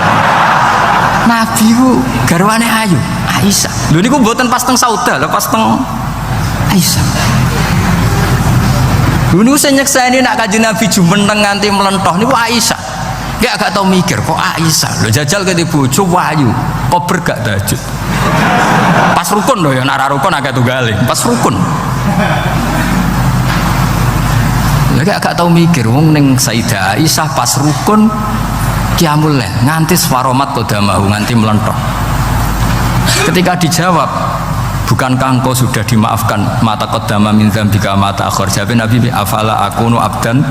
Nabi ku garwane ayu, Aisyah. Lho niku mboten pas teng Sauda, lho pas teng Aisyah. Lho niku sing nyekseni nak Kanjeng Nabi jumeneng nganti mlentoh niku Aisyah. Gak tau mikir kok Aisyah. Lho jajal ke bojo wayu, kok bergak tahajud. Pas rukun lho ya, nak ra rukun agak tunggale. Pas rukun. Lagi agak tahu mikir, wong neng Sayyidah Aisyah pas rukun qiyamul lail nganti swaromat qadamahu nganti melentok. Ketika dijawab, bukankah engkau sudah dimaafkan mata qadama min dzambika mata akhir? Jawab Nabi, afala akunu abdan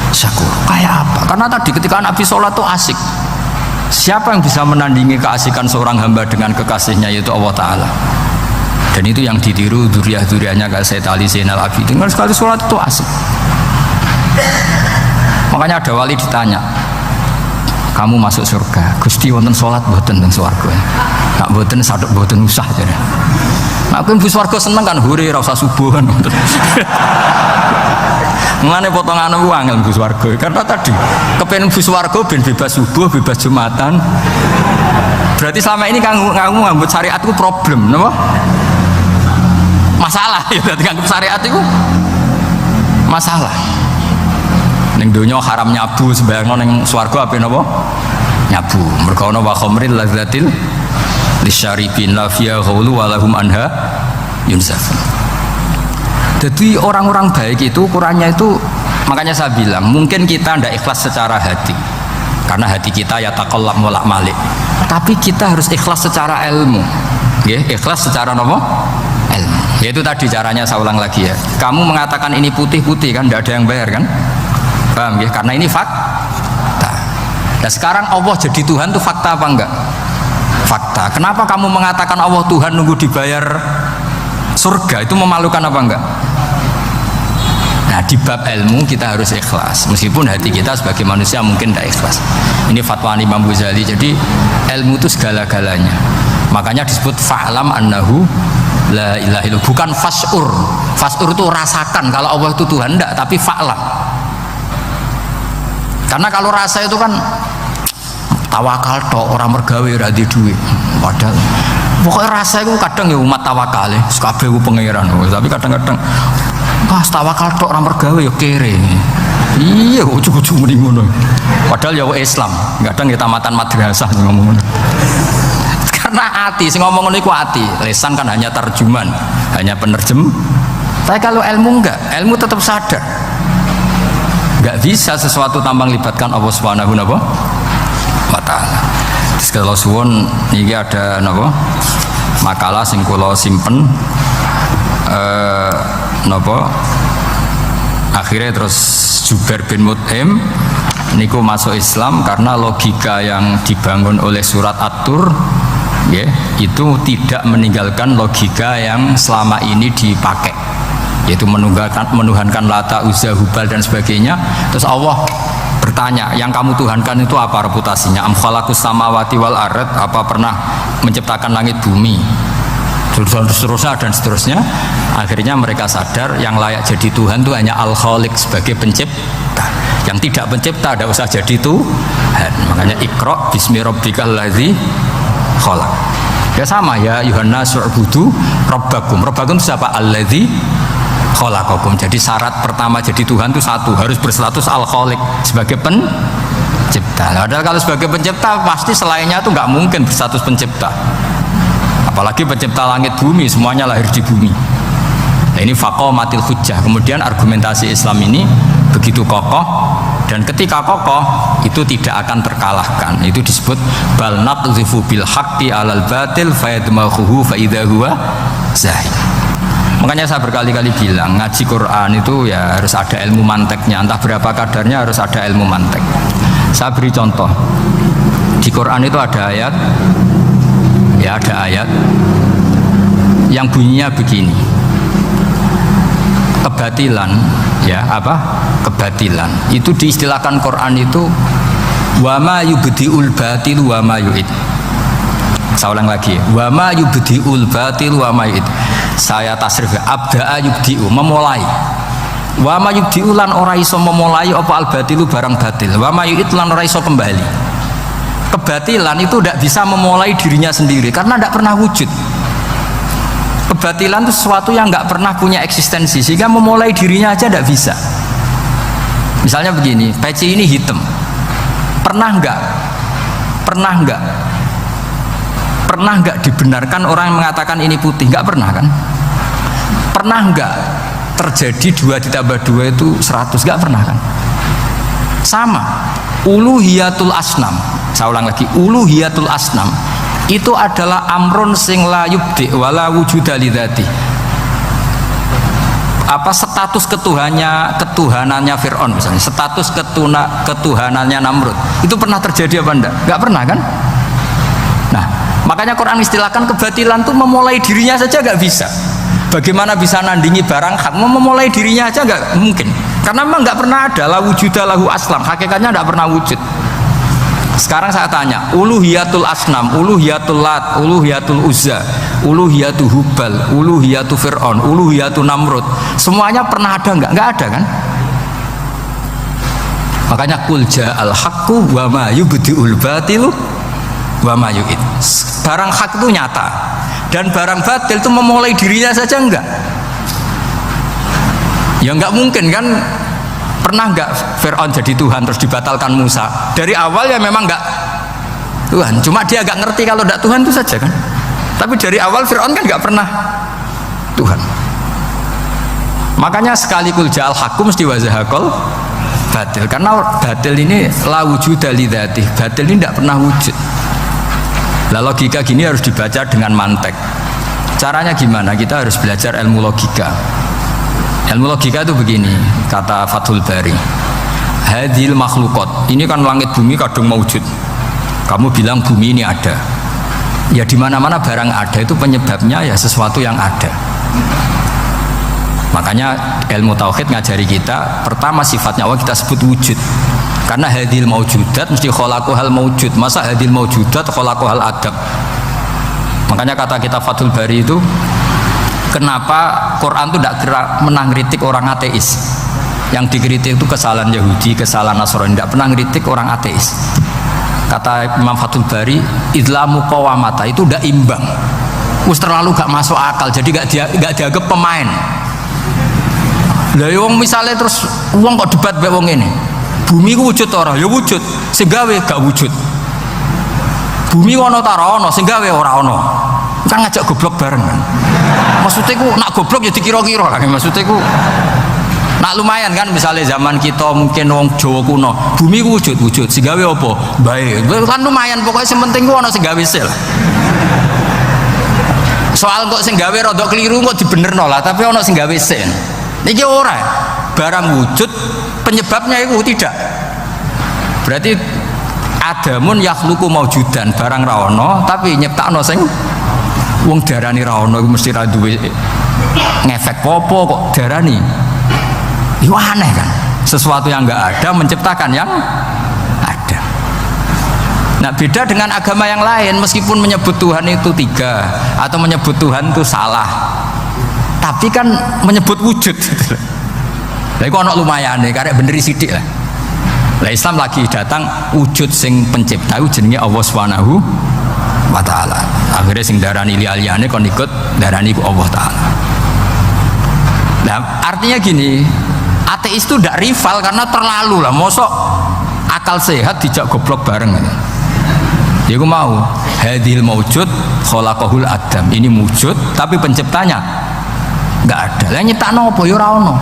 syakur. Kayak apa? Karena tadi ketika Nabi sholat tuh asik. Siapa yang bisa menandingi keasikan seorang hamba dengan kekasihnya, yaitu Allah Ta'ala. Dan itu yang ditiru dzurriyyah-dzurriyyahnya kayak Sayyid Ali Zainal Abidin. Kalau sekali sholat itu asik. Makanya ada wali ditanya, kamu masuk surga, Gusti wonten sholat boten teng swarga. Nak boten sadok boten usah jare. Nak kowe mlebu swarga seneng kan hore ora usah subuhan. Mengane potongan ku angel mlebu swarga. Karena tadi kepen mlebu swarga ben bebas subuh, bebas Jumatan. Berarti selama ini kamu ngambut syariat itu problem, napa? Masalah ya, berarti nganggep syariat itu masalah. Ning donya haram nyabu, sembayang ning swarga ape napa? Nyabu. Mergo ana wa khamril lazzatil lisyaribin la fiha ghulu wa lahum anha yunsafun. Jadi orang-orang baik itu ukurannya itu, makanya saya bilang mungkin kita tidak ikhlas secara hati karena hati kita ya taqallab molak malik, tapi kita harus ikhlas secara ilmu. Ikhlas secara apa? Ilmu. Yaitu tadi caranya saya ulang lagi ya, kamu mengatakan ini putih-putih kan tidak ada yang bayar kan, paham ya? Karena ini fakta. Dan sekarang Allah jadi Tuhan itu fakta apa enggak? Fakta. Kenapa kamu mengatakan Allah Tuhan nunggu dibayar surga, itu memalukan apa enggak? Nah, di bab ilmu kita harus ikhlas, meskipun hati kita sebagai manusia mungkin tidak ikhlas. Ini fatwa Imam Ghazali. Jadi ilmu itu segala-galanya. Makanya disebut fa'lam annahu la ilaha illallah, bukan fas'ur. Fas'ur itu rasakan kalau Allah itu Tuhan, enggak, tapi fa'lam. Karena kalau rasa itu kan tawakal tok, orang mergawe ora di duit. Padahal pokoknya rasa itu kadang ya umat tawakal ya, kabeh ku pangeran. Tapi kadang-kadang pas tawakal tok orang mergawe ya kere. Iya, ujug-ujug muni ngono. Padahal ya Islam, kadang ya tamatan madrasah ngomong ngono. Karena hati sing ngomong ngono iku hati, lisan kan hanya terjemahan, hanya penerjem. Tapi kalau ilmu enggak, ilmu tetap sadar. Enggak bisa sesuatu tanpa melibatkan Allah Subhanahu wa ta'ala. Terus kalau suwun ini ada napa? Makalah sing kula simpen napa? Akhirnya terus Jubair bin Mut'im niku masuk Islam karena logika yang dibangun oleh surat At-Tur ya, itu tidak meninggalkan logika yang selama ini dipakai, yaitu menuhankan Lata, Uzza, Hubal dan sebagainya. Terus Allah bertanya, yang kamu tuhankan itu apa reputasinya? Am khalaqus samawati wal ard, apa pernah menciptakan langit bumi? Seterusnya dan seterusnya. Akhirnya mereka sadar yang layak jadi Tuhan itu hanya Al-Khaliq sebagai pencipta. Yang tidak pencipta tidak usah jadi Tuhan. Makanya Iqra bismi rabbikal ladzi khalaq. Ya sama ya, Yuhannas wa'budu rabbakum. Rabbakum siapa? Alladzi khalaqakum. Jadi syarat pertama jadi Tuhan itu satu, harus berstatus Al-Khaliq sebagai pencipta. Padahal kalau sebagai pencipta pasti selainnya itu nggak mungkin berstatus pencipta. Apalagi pencipta langit bumi, semuanya lahir di bumi. Nah, ini faqamatil hujjah. Kemudian argumentasi Islam ini begitu kokoh, dan ketika kokoh itu tidak akan terkalahkan. Itu disebut bal naqdhifu bil haqqi 'alal batil fayadmaghuhu fa idza huwa zahid. Makanya saya berkali-kali bilang ngaji Quran itu ya harus ada ilmu manteknya, entah berapa kadarnya harus ada ilmu mantek. Saya beri contoh. Di Quran itu ada ayat, ya ada ayat yang bunyinya begini, kebatilan, ya apa? Kebatilan itu diistilahkan Quran itu wama yubdiul batil wama yu'id. Saya ulang lagi, wama yubdiul batil wama yu'id. Saya tasrif, abda'a yubdi'u, memulai. Wama yubdi'u lan ora iso memulai apa al batilu barang batil. Wama yu'id lan ora iso kembali. Kebatilan itu tidak bisa memulai dirinya sendiri karena tidak pernah wujud. Kebatilan itu sesuatu yang nggak pernah punya eksistensi, sehingga memulai dirinya aja tidak bisa. Misalnya begini, peci ini hitam, pernah nggak dibenarkan orang yang mengatakan ini putih? Nggak pernah kan? Pernah nggak terjadi 2 ditambah 2 itu 100? Nggak pernah kan? Sama uluhiyatul asnam, saya ulang lagi, uluhiyatul asnam itu adalah amrun sing la yubdi wala wujuda lidzati. Apa status ketuhanannya Fir'aun misalnya, status ketuhanannya Namrud itu pernah terjadi apa enggak? Enggak pernah kan? Nah, makanya Quran istilahkan kebatilan itu memulai dirinya saja enggak bisa. Bagaimana bisa nandingi barang hak? Memulai dirinya aja enggak mungkin. Karena memang enggak pernah ada la wujuda lahu aslam, hakikatnya enggak pernah wujud. Sekarang saya tanya, uluhiyatul asnam, uluhiyatul lat, uluhiyatul uzza, uluhiyatul hubal, uluhiyatul fir'aun, uluhiyatul namrud, semuanya pernah ada enggak? Enggak ada kan? Makanya qul ja'al haqqu wa ma yubdi'ul batilu wa ma yu'id. Barang hak itu nyata, dan barang batil itu memulai dirinya saja enggak? Ya enggak mungkin kan? Pernah enggak Fir'aun jadi Tuhan terus dibatalkan Musa? Dari awal ya memang enggak Tuhan, cuma dia agak ngerti kalau enggak Tuhan itu saja kan. Tapi dari awal Fir'aun kan enggak pernah Tuhan. Makanya sekali kul ja'al haqqu mesti wazahakol batil, karena batil ini la wujuda lidzatih, batil ini enggak pernah wujud. Lah logika gini harus dibaca dengan mantek. Caranya gimana? Kita harus belajar ilmu logika. Ilmu logika itu begini, kata Fathul Bari, hadil makhlukot, ini kan langit bumi kadung mewujud. Kamu bilang bumi ini ada, ya di mana-mana barang ada itu penyebabnya ya sesuatu yang ada. Makanya ilmu tauhid ngajari kita, pertama sifatnya Allah kita sebut wujud, karena hadil maujudat mesti khalaqohal maujud. Masa hadil maujudat khalaqohal adab? Makanya kata kita Fathul Bari itu, kenapa Quran itu tidak pernah ngeritik orang ateis? Yang dikritik itu kesalahan Yahudi, kesalahan Nasrani, tidak pernah ngeritik orang ateis. Kata Imam Fathul Bari, idlamu qawamata, itu tidak imbang, terlalu gak masuk akal, jadi gak dianggap pemain. Lah wong misalnya terus wong kok debat mbek wong ini, bumi ku wujud ora? Ya wujud, sing gawe gak wujud. Bumi ono ta ora ono, sing gawe ora ono. Kan ngajak goblok bareng kan. Maksudnya ku nak goblok ya dikira-kira lah. Maksudnya ku nak lumayan kan, misalnya zaman kita mungkin wong Jawa kuno, bumi ku wujud, sing gawe apa? Baik. Kan lumayan, pokoknya sing penting ku ono sing gawe sel. Soal kok sing gawe rada keliru kok dibenerno lah, tapi ono sing gawe sen. Niki ora. Barang wujud penyebabnya itu tidak. Berarti adamun yakhluqu maujudan, barang ra ono tapi nyiptakno sing wong darani ra ono iku mesti ra duwe ngefek apa kok darani. Iku aneh kan. sesuatu yang enggak ada menciptakan yang ada. Nah, beda dengan agama yang lain, meskipun menyebut Tuhan itu 3 atau menyebut Tuhan itu salah, tapi kan menyebut wujud. Lah iku ana lumayane karek bener sithik lah. Lah Islam lagi datang wujud sing pencipta jenenge Allah Subhanahu wa taala. Akhirnya sing darani liyane kon ikut darani ku Allah taala. Nah, artinya gini, ateis itu tidak rival karena terlalu lah. Mosok akal sehat dijak goblok bareng. Ya aku mau hadil maujud khalaqahul adam. Ini wujud tapi penciptanya enggak ada. Lah nyiptakno apa ya ora ono.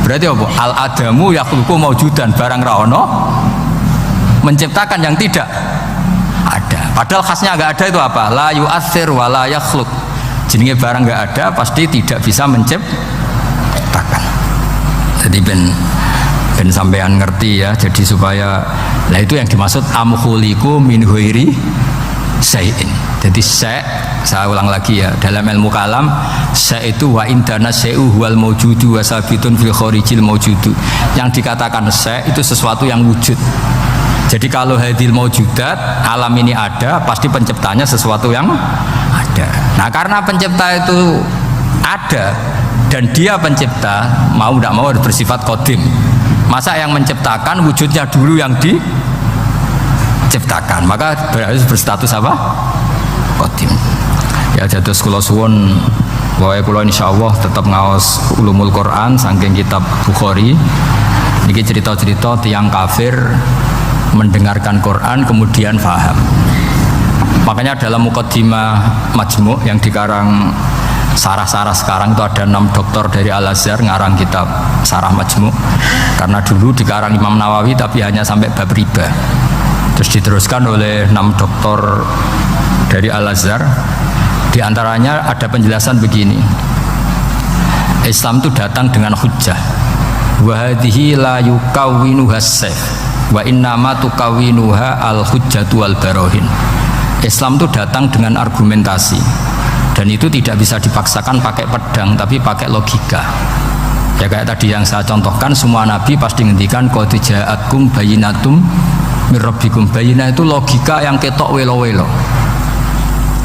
Berarti apa? Al adamu yakhluqu maujudan, barang ra ono menciptakan yang tidak ada. Padahal khasnya enggak ada itu apa? La yu'athir wa la yakhluq. Jenenge barang enggak ada pasti tidak bisa menciptakan. Jadi ben sampean ngerti ya, jadi supaya lah itu yang dimaksud amkhuliku min ghairi syai'in. Jadi saya ulang lagi ya, dalam ilmu kalam itu wa indana syai'u wal maujudu wa sabitun fil kharijil maujudu. Yang dikatakan itu sesuatu yang wujud. Jadi kalau hadil maujudat, alam ini ada, pasti penciptanya sesuatu yang ada. Nah, karena pencipta itu ada dan dia pencipta, mau tidak mau harus bersifat qadim. Masa yang menciptakan wujudnya dulu yang diciptakan, maka harus berstatus apa? Qadim. Ya jatuh kula suwun wae kula insyaallah tetap ngaos ulumul Quran saking kitab Bukhari. Niki cerita-cerita tiang kafir mendengarkan Quran kemudian faham. Makanya dalam muqaddimah Majmu' yang dikarang sarah-sarah sekarang itu ada 6 doktor dari Al-Azhar ngarang kitab Sarah Majmu'. Karena dulu dikarang Imam Nawawi tapi hanya sampai bab riba. Terus diteruskan oleh 6 doktor dari Al-Azhar. Di antaranya ada penjelasan begini. Islam itu datang dengan hujjah. Wa hadhihi la yukawwinuha as-sayf wa innama tukawwinuha al-hujjatu wal barahin. Islam itu datang dengan argumentasi. Dan itu tidak bisa dipaksakan pakai pedang tapi pakai logika. Ya kayak tadi yang saya contohkan, semua nabi pasti ngendikan qad ja'atkum bayyinatum mir rabbikum. Bayyinah itu logika yang ketok welo-welo.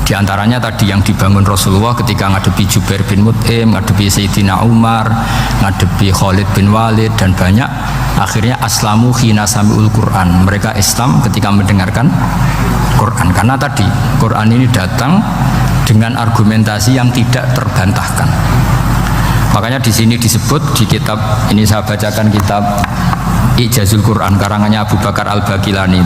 Di antaranya tadi yang dibangun Rasulullah ketika ngadepi Jubair bin Mut'im, ngadepi Sayyidina Umar, ngadepi Khalid bin Walid dan banyak. Akhirnya aslamu khina sami'ul Quran. Mereka Islam ketika mendengarkan Quran. Karena tadi Quran ini datang dengan argumentasi yang tidak terbantahkan. Makanya di sini disebut di kitab ini, saya bacakan kitab Ijazul Quran karangannya Abu Bakar Al-Baqilani.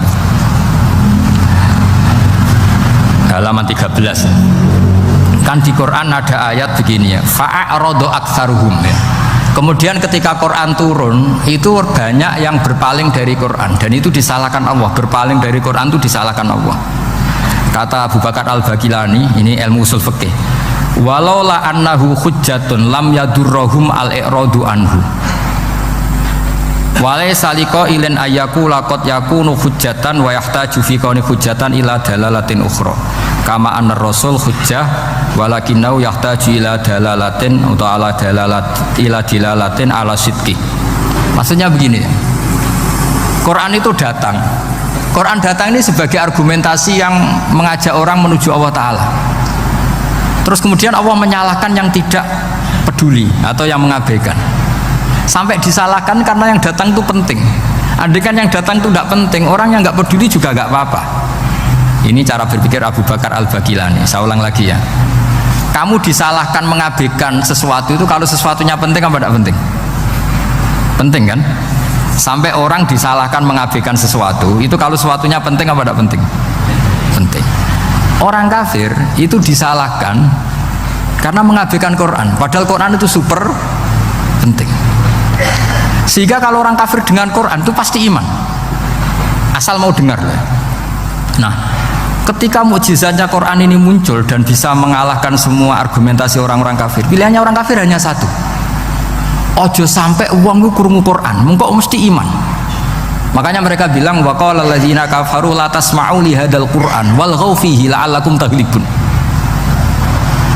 Halaman 13. Kan di Quran ada ayat begini ya, fa'aradu aktsaruhum ya. Kemudian ketika Quran turun, itu banyak yang berpaling dari Quran dan itu disalahkan Allah. Berpaling dari Quran itu disalahkan Allah. Kata Abu Bakar Al-Baqilani, ini ilmu usul fikih. Walau la annahu hujjatun lam yadurrohum al-i'radu anhu. Walai saliko ilin ayaku lakot yakunu hujjatan wa yahtaju fi kauni hujjatan ila dalalatin ukhra. Kama anna rasul hujjah walakinnau yahtaju ila dalalatin atau ala dalalat ila dilalatin ala sidqi. Maksudnya begini, Quran itu datang. Quran datang ini sebagai argumentasi yang mengajak orang menuju Allah Ta'ala. Terus kemudian Allah menyalahkan yang tidak peduli atau yang mengabaikan. Sampai disalahkan karena yang datang itu penting. Andaikan yang datang itu tidak penting, orang yang nggak peduli juga nggak apa-apa. Ini cara berpikir Abu Bakar Al-Baqilani. Saya ulang lagi ya. Kamu disalahkan mengabaikan sesuatu itu kalau sesuatunya penting apa tidak penting? Penting kan? Sampai orang disalahkan mengabaikan sesuatu itu kalau sesuatunya penting apa tidak penting? Penting. Orang kafir itu disalahkan karena mengabaikan Quran, padahal Quran itu super penting. Sehingga kalau orang kafir dengan Quran itu pasti iman, asal mau dengar. Nah, ketika mukjizatnya Quran ini muncul dan bisa mengalahkan semua argumentasi orang-orang kafir, pilihannya orang kafir hanya satu. Ojo sampai uangmu krungu Quran, mengko mesti iman. Makanya mereka bilang waqala alladzina kafaru la tasma'u li hadzal Qur'an walghaw fihi la'allakum taghlibun.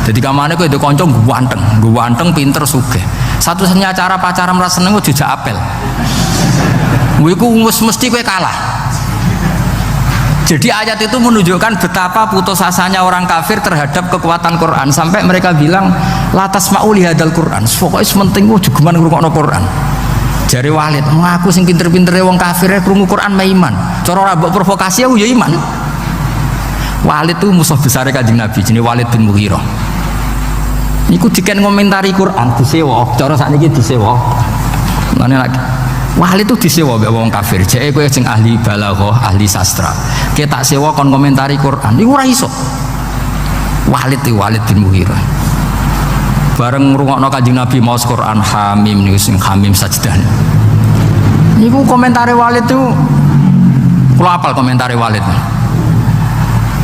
Jadi kamane kowe itu kanca ganteng pinter sugih. Satu-satunya cara pacaran merasa seneng jejak apel. Iku mesti kowe kalah. Jadi ayat itu menunjukkan betapa putus asanya orang kafir terhadap kekuatan Quran sampai mereka bilang la tasma'u li hadzal Quran. Pokoke penting jugeman ngrungokno Quran. Jare Walid, ngaku sing pinter-pintere wong kafir krungu Quran mah iman. Cara ora mbok provokasi aku ya iman. Walid itu musuh besar Kanjeng Nabi, jenenge Walid bin Mughirah. Niku diken ngomentari Quran disewa, cara sakniki disewa. Mane lagi Walid itu disewa mbek wong kafir. Jeke kowe sing ahli balaghah, ahli sastra. Kowe tak sewa kon komentari Quran. Niku ora iso. Walid bin Mughirah. Bareng ngrungokno Kanjeng Nabi maos Quran Hamim niku sing Hamim sajdah. Niku komentari Walid itu kula apal komentari Walid.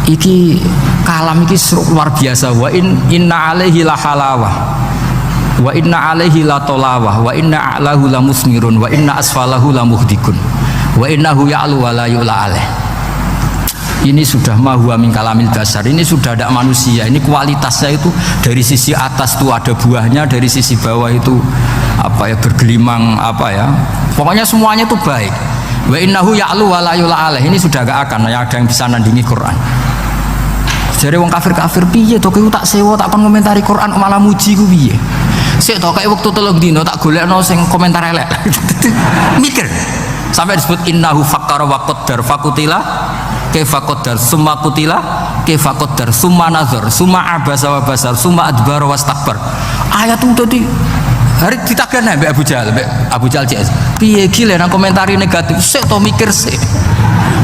Iki kalam iki luar biasa wa inna alaihi la halawah. Wa inna alaihi la tolawah wa inna a'lahu la musmirun wa inna asfalahu la muhdikun wa innahu ya'lu wa la yu'la alaih. Ini sudah mahuwa min kalamil basar, ini sudah ada manusia, ini kualitasnya itu dari sisi atas tuh ada buahnya, dari sisi bawah itu apa ya bergelimang apa ya, pokoknya semuanya itu baik. Wa innahu ya'lu wa la yu'la alaih, ini sudah gak akan ada yang bisa nandingi Quran. Jadi wong kafir piye to kowe tak sewa tak kon komentari Quran malah muji ku piye? Sik to kayak waktu 3 dino tak golekno sing komentar elek. Mikir. Sampai disebut innahu fakkara wa qaddar fakutila kaifa qaddar summa kutila kaifa qaddar summa nazar summa abasa wa basar summa adbara wastakbar. Ayat itu tadi hari ditagihne mbek Abu Jahal cek. Piye iki lek nang komentari negatif sik to mikir sik.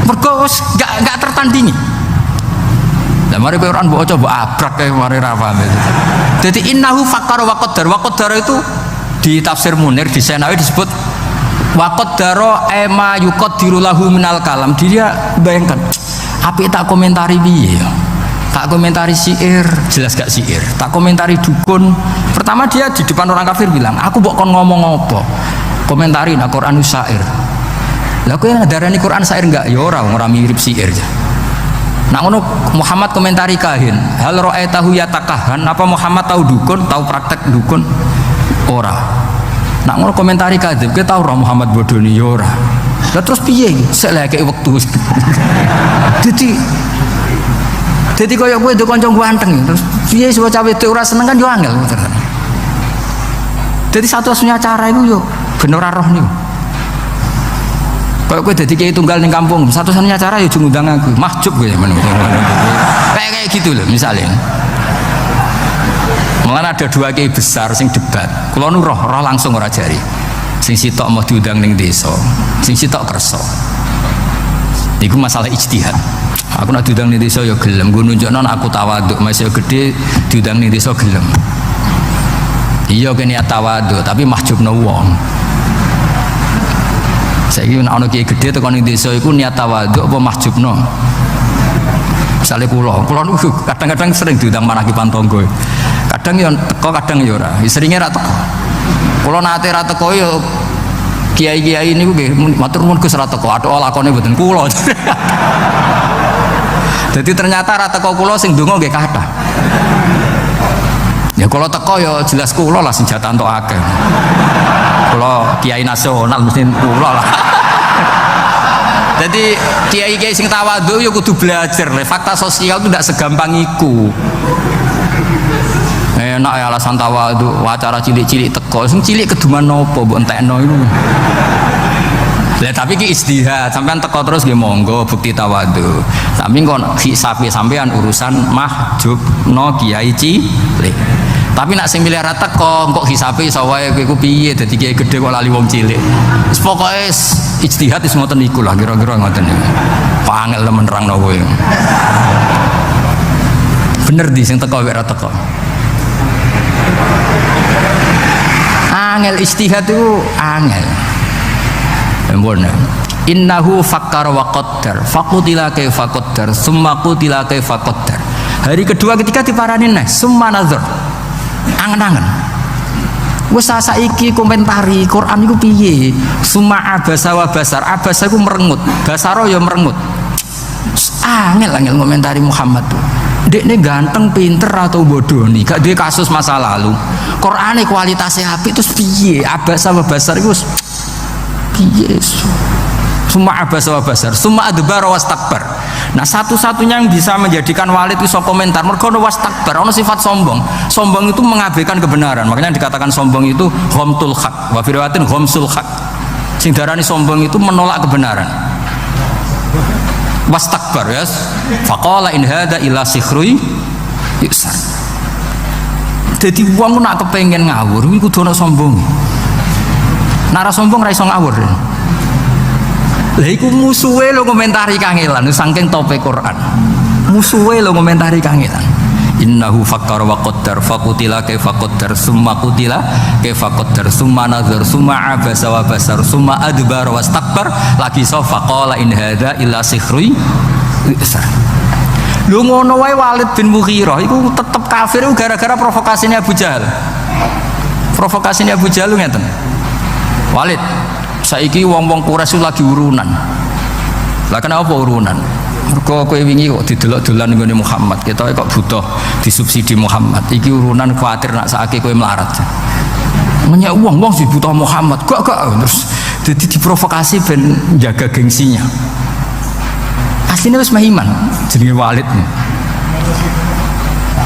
Mergo wis gak tertandingi. Lah mari kowe ora mbok coba abrak kae mari ra paham itu. Dadi innahu fakkara wa qaddar. Wa qaddar itu di tafsir Munir di Senawi disebut wa qaddara ma yuqaddiru lahu minal kalam. Dia bayangkan apik tak komentari piye ya. Tak komentari syair, jelas gak syair. Tak komentari dukun. Pertama dia di depan orang kafir bilang, "Aku mbok kon ngomong apa?" Komentari nak Quran syair. Lah kowe ngadarani Quran syair enggak? Ya ora mirip syair aja. Nak ngono Muhammad komentari kahin, hal ra'aitahu yatakahan, apa Muhammad tahu dukun, tahu praktek dukun? Ora. Nak ngono komentari kadzib, kita tahu Muhammad bodoni ya ora. Lah terus piye? Sik lek kek wektu. Dadi koyo kowe ndek kanca ganteng, terus piye sing cawe wedok ora seneng kan yo angel. Dadi satu-satunya cara iku yo ben ora roh niku. Kalau gue jadi kiai tunggal di kampung, satu-satunya cara ya ngundang aku, mahjub gue kayak gitu loh misalnya. Malah ada 2 kiai besar sing debat, kalau nu roh langsung ora jari, sing sitok mau diundang ning desa, sing sitok kerso. Iku masalah ijtihad. Aku nak diundang ning desa ya gelem, gue nunjukno aku tawaduk, masih gede diundang ning desa gelem. Iya kene tawaduk, tapi mahjubno wong. Saiki nek ana kiai gedhe tekan ning desa iku niat tawadhu apa mahjubno. Misale kula niku kadang-kadang sering diundang manakipan tangga. Kadang ya teko kadang ya ora. Seringe ra teko. Kula nate ra teko ya kiai-kiai niku nggih matur nuwun Gus ra teko. Athuk lakone mboten kula. Jadi ternyata ra teko kula sing ndonga nggih kathah. Ya kalau teko ya jelas kula lah sing jatah entuk akeh. Kula kiai nasional mesti kula lah. Jadi kiai-kiai sing tawadhu ya kudu belajar. Fakta sosial itu tidak segampang iku. Enak ya alasan tawadhu, acara cilik-cilik teko, sing cilik keduman nopo mbok entekno iku. Lah tapi ki istihad, sampean teko terus nggih monggo bukti tawadhu. Tapi kon hisabe sampean urusan mahjubno kiai cilik. Tapi nak sing milih ra teko kok hisabe iso wae kowe ku piye dadi kiai gedhe kok lali wong cilik. Wis pokoke ijtihad wis ngoten niku lah kira-kira ngoten niku. Pangel temen nerangno kowe. Bener di sing teko wek ra teko. Angel ijtihad itu angel. Ampun. Innahu fakkara wa qaddar faqutila kaifa qaddar summa qutila kaifa qaddar. Hari kedua ketika diparani neh summa nazar. Angen-angen. Wis saiki komentari Quran iku piye? Summa abasa wa basar. Abasa iku merengut, basara ya merengut. Angel komentari Muhammad tuh. Dekne ganteng, pinter atau bodoh nih? Gak duwe kasus masa lalu. Qur'ane kualitasnya apik terus piye? Abasa wa basar iku Yesus. Summa abasa wa basar, summa adbara wastakbar. Nah, satu-satunya yang bisa menjadikan Walid itu komentar mergo ono wastakbar, ono sifat sombong. Sombong itu mengabaikan kebenaran. Makanya dikatakan sombong itu ghamtul haq, wa fi riwayatin ghamsul haq. Sing darani sombong itu menolak kebenaran. Wastakbar ya. Faqala in hadza illa sihrui yusar. Dadi wong nak kepengin ngawur iku kudu ana sombong. Nara sombong ra iso ngawur. Lah iku musuhe lo komentari kangelan saking tope Quran. Musuhe lo komentari kangelan. Innahu fakkara wa qaddar faqutila kaifa qaddar summa qutila kaifa qaddar summa nazar summa abasa wa basar summa adbar wastakbar lagi sofa qala in hadza illa sihrui yusar. Lho ngono wae Walid bin Mughirah iku tetep kafir gara-gara provokasinya Abu Jahal. Provokasinya Abu Jahal ngeten. Walid, saiki wong-wong Quraisy lagi urunan. Lah kenapa urunan? Mergo kowe wingi kok didelok-dolan nggone Muhammad, ketoke kok butuh disubsidi Muhammad. Iki urunan kuwatir nak sakake kowe melarat. Nanya wong sih butuh Muhammad. Gak terus dadi diprovokasi ben jaga gengsinya. Aslinya wis mahiman jenenge Walid.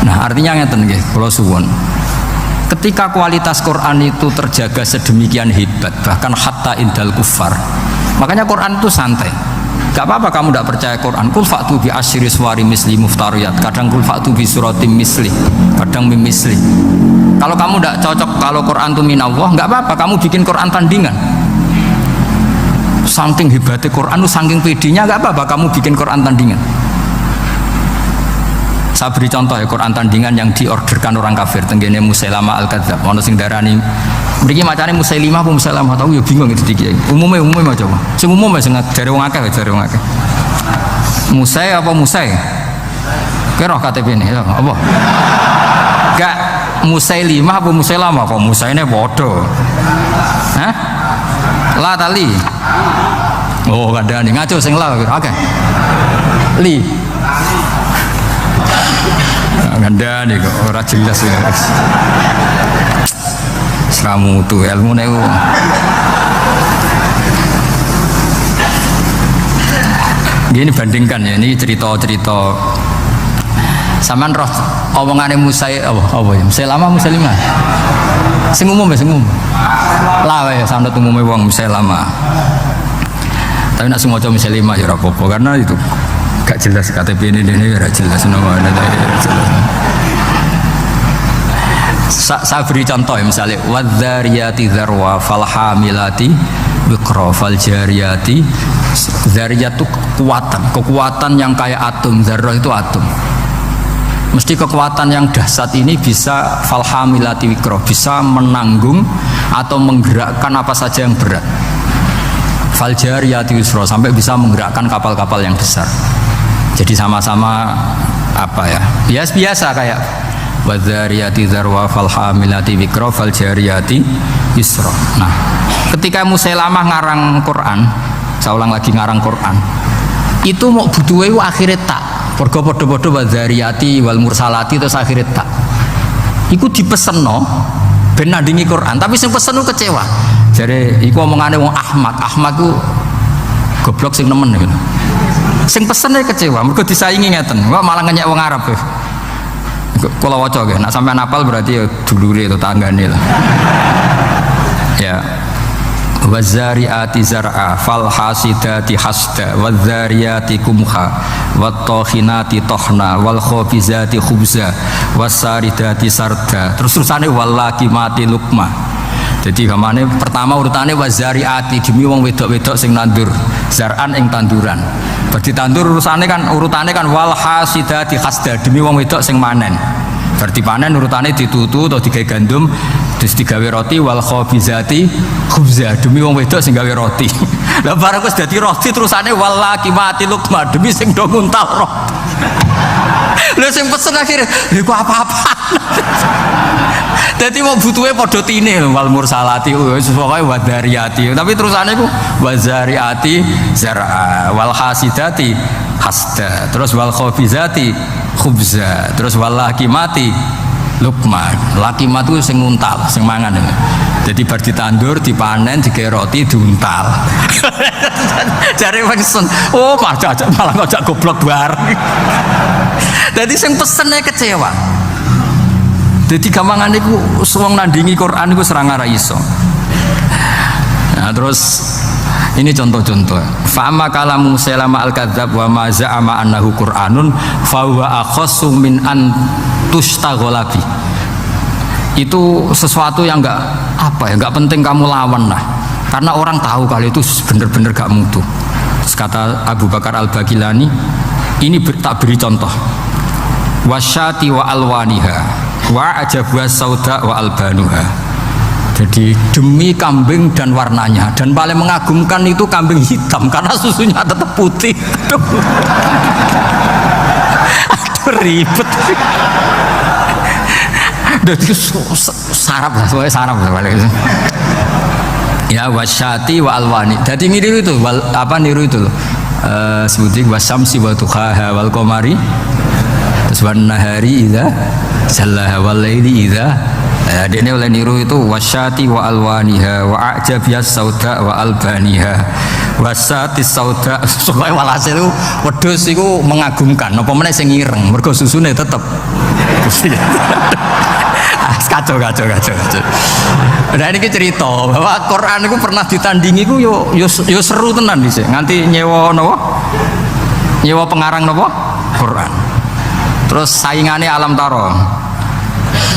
Nah, artinya ngeten nggih, kula suwun. Ketika kualitas Quran itu terjaga sedemikian hebat, bahkan hatta indal kufar, makanya Quran itu santai. Gak apa-apa kamu tidak percaya Quran. Kul fa'tu bi asyri suwari misli muftariyat. Kadang kul fa'tu bi suratim misli, kadang bi misli. Kalau kamu tidak cocok kalau Quran itu minallah, nggak apa-apa kamu bikin Quran tandingan. Saking hebatnya Quran, saking pedenya, nggak apa-apa kamu bikin Quran tandingan. Saya beri contoh ya Quran tandingan yang diorderkan orang kafir tenggene Musailama al-Kadzab. Ono sing darani mriki macane Musailimah apa Musailama tahu ya bingung itu iki. Umume mau coba. Sing umum sing jare wong akeh jare wong akeh. Musai apa Musai? Kira KTP ini apa? Gak Musailimah apa Musailama kok Musaine padha. Hah? La tali. Oh, kadane ngaco sing la. Oke. Li. Ngandani kok ora jelas ya. Seramu tuh ilmu nego. Gini bandingkan ya, ini cerita-cerita. Saman roh omongane Musa apa ya? Musailama Musailimah. Sing umum ya, sing umum. Lah ya sanad umume wong Musailama. Tapi nak semua maca Musailimah ya ora apa-apa karena itu gak jelas KTP ini gak jelas namanya. Saya beri contoh ya misalnya wadzariyati dzarwa falhamilati wikra faljariyati. Zariyat itu kekuatan yang kayak atom. Zarrah itu atom. Mesti kekuatan yang dahsyat ini bisa falhamilati wikra, bisa menanggung atau menggerakkan apa saja yang berat. Faljariyati yusra, sampai bisa menggerakkan kapal-kapal yang besar. Jadi sama-sama apa ya? Biasa kayak wadzariyati dzarwa falhamilati wikra faljariyati yusra. Nah, ketika Musailamah ngarang Quran, saya ulang lagi ngarang Quran, itu mau butuhe akhirnya tak. Padha-padha wadzariyati wal mursalati terus akhirnya tak. Iku dipesenno ben nandingi Quran, tapi sing pesen kecewa. Jare iku omongane wong Ahmad. Ahmad ku goblok sing nemen gitu. Sing pesene kecewa, mergo disaingi ngeten. Kok malah ngenyek wong Arab. Kula waca nggih, nek sampean hafal berarti ya dulure atau tanggane lah. Ya. Wazariati zar'a fal hasidati hasda wadzariyati kumha wattokhinati tohna wal khobizati khubza wasaridati sarda. Terus-terusane walakimati lukma. Jadi kamane pertama urutannya wazariati demi wong wedok-wedok sing nandur zar'an ing tanduran. Berarti tandur urutannya kan wal hasidati hasda demi wong wedok sing manen. Berarti panen urutannya ditutu atau digawe gandum terus digawe roti wal khobizati khubza demi wong wedok sing gawe roti. Lah barang wis dadi roti terusane wal lakimati lukma demi sing do nguntal roti. Lha sing pesen akhire lha kok apa-apa. Dadi wong butuhe padha tine wal mursalati wis pokoke wadariyati. Tapi terusane ku wazariati zar'a wal hasidati hasda terus wal khobizati khubza terus wal lakimati Lukma. Lakimah itu sing nguntal, sing mangan. Jadi bar ditandur, dipanen, digawe roti, diuntal. Jare wengsun, oh malah ngajak goblok bareng. Jadi sing pesene kecewa. Jadi gampangane iku wong nandingi Quran iku serang ora iso. Nah, terus ini contoh-contoh. Fa'ama kalamu Musailama al-kadzab wa ma za'ama annahu Qur'anun fa huwa akhassu min an tushtaghala bi. Itu sesuatu yang enggak penting kamu lawan lah. Karena orang tahu kalau itu benar-benar gak mutu. Terus kata Abu Bakar Al-Bagilani, ini tak beri contoh. Wasyati wa alwaniha wa ajabuha sauda wa albanuha. Jadi demi kambing dan warnanya, dan paling mengagumkan itu kambing hitam karena susunya tetap putih. Aduh ribet. Jadi sarap lah, soalnya sarap lah balik. Ya wasyati wa alwani. Jadi niru itu, niru itu? Sebutin wasamsi wa tuhaha wal komari. Terus wan nahari idza sallaha wal laili idza. Dia oleh niru itu wasyati wa alwaniha wa ajabiyas sauda wa albaniha wasati sauda. Soalnya walhasil itu wedhus itu mengagumkan apa meneh sing ireng mergo susune tetep kacau. Nah ini cerita bahwa Quran itu pernah ditandingi itu yo seru tenan dhisik nganti nyewa pengarang napa Quran. Terus saingannya alam taro.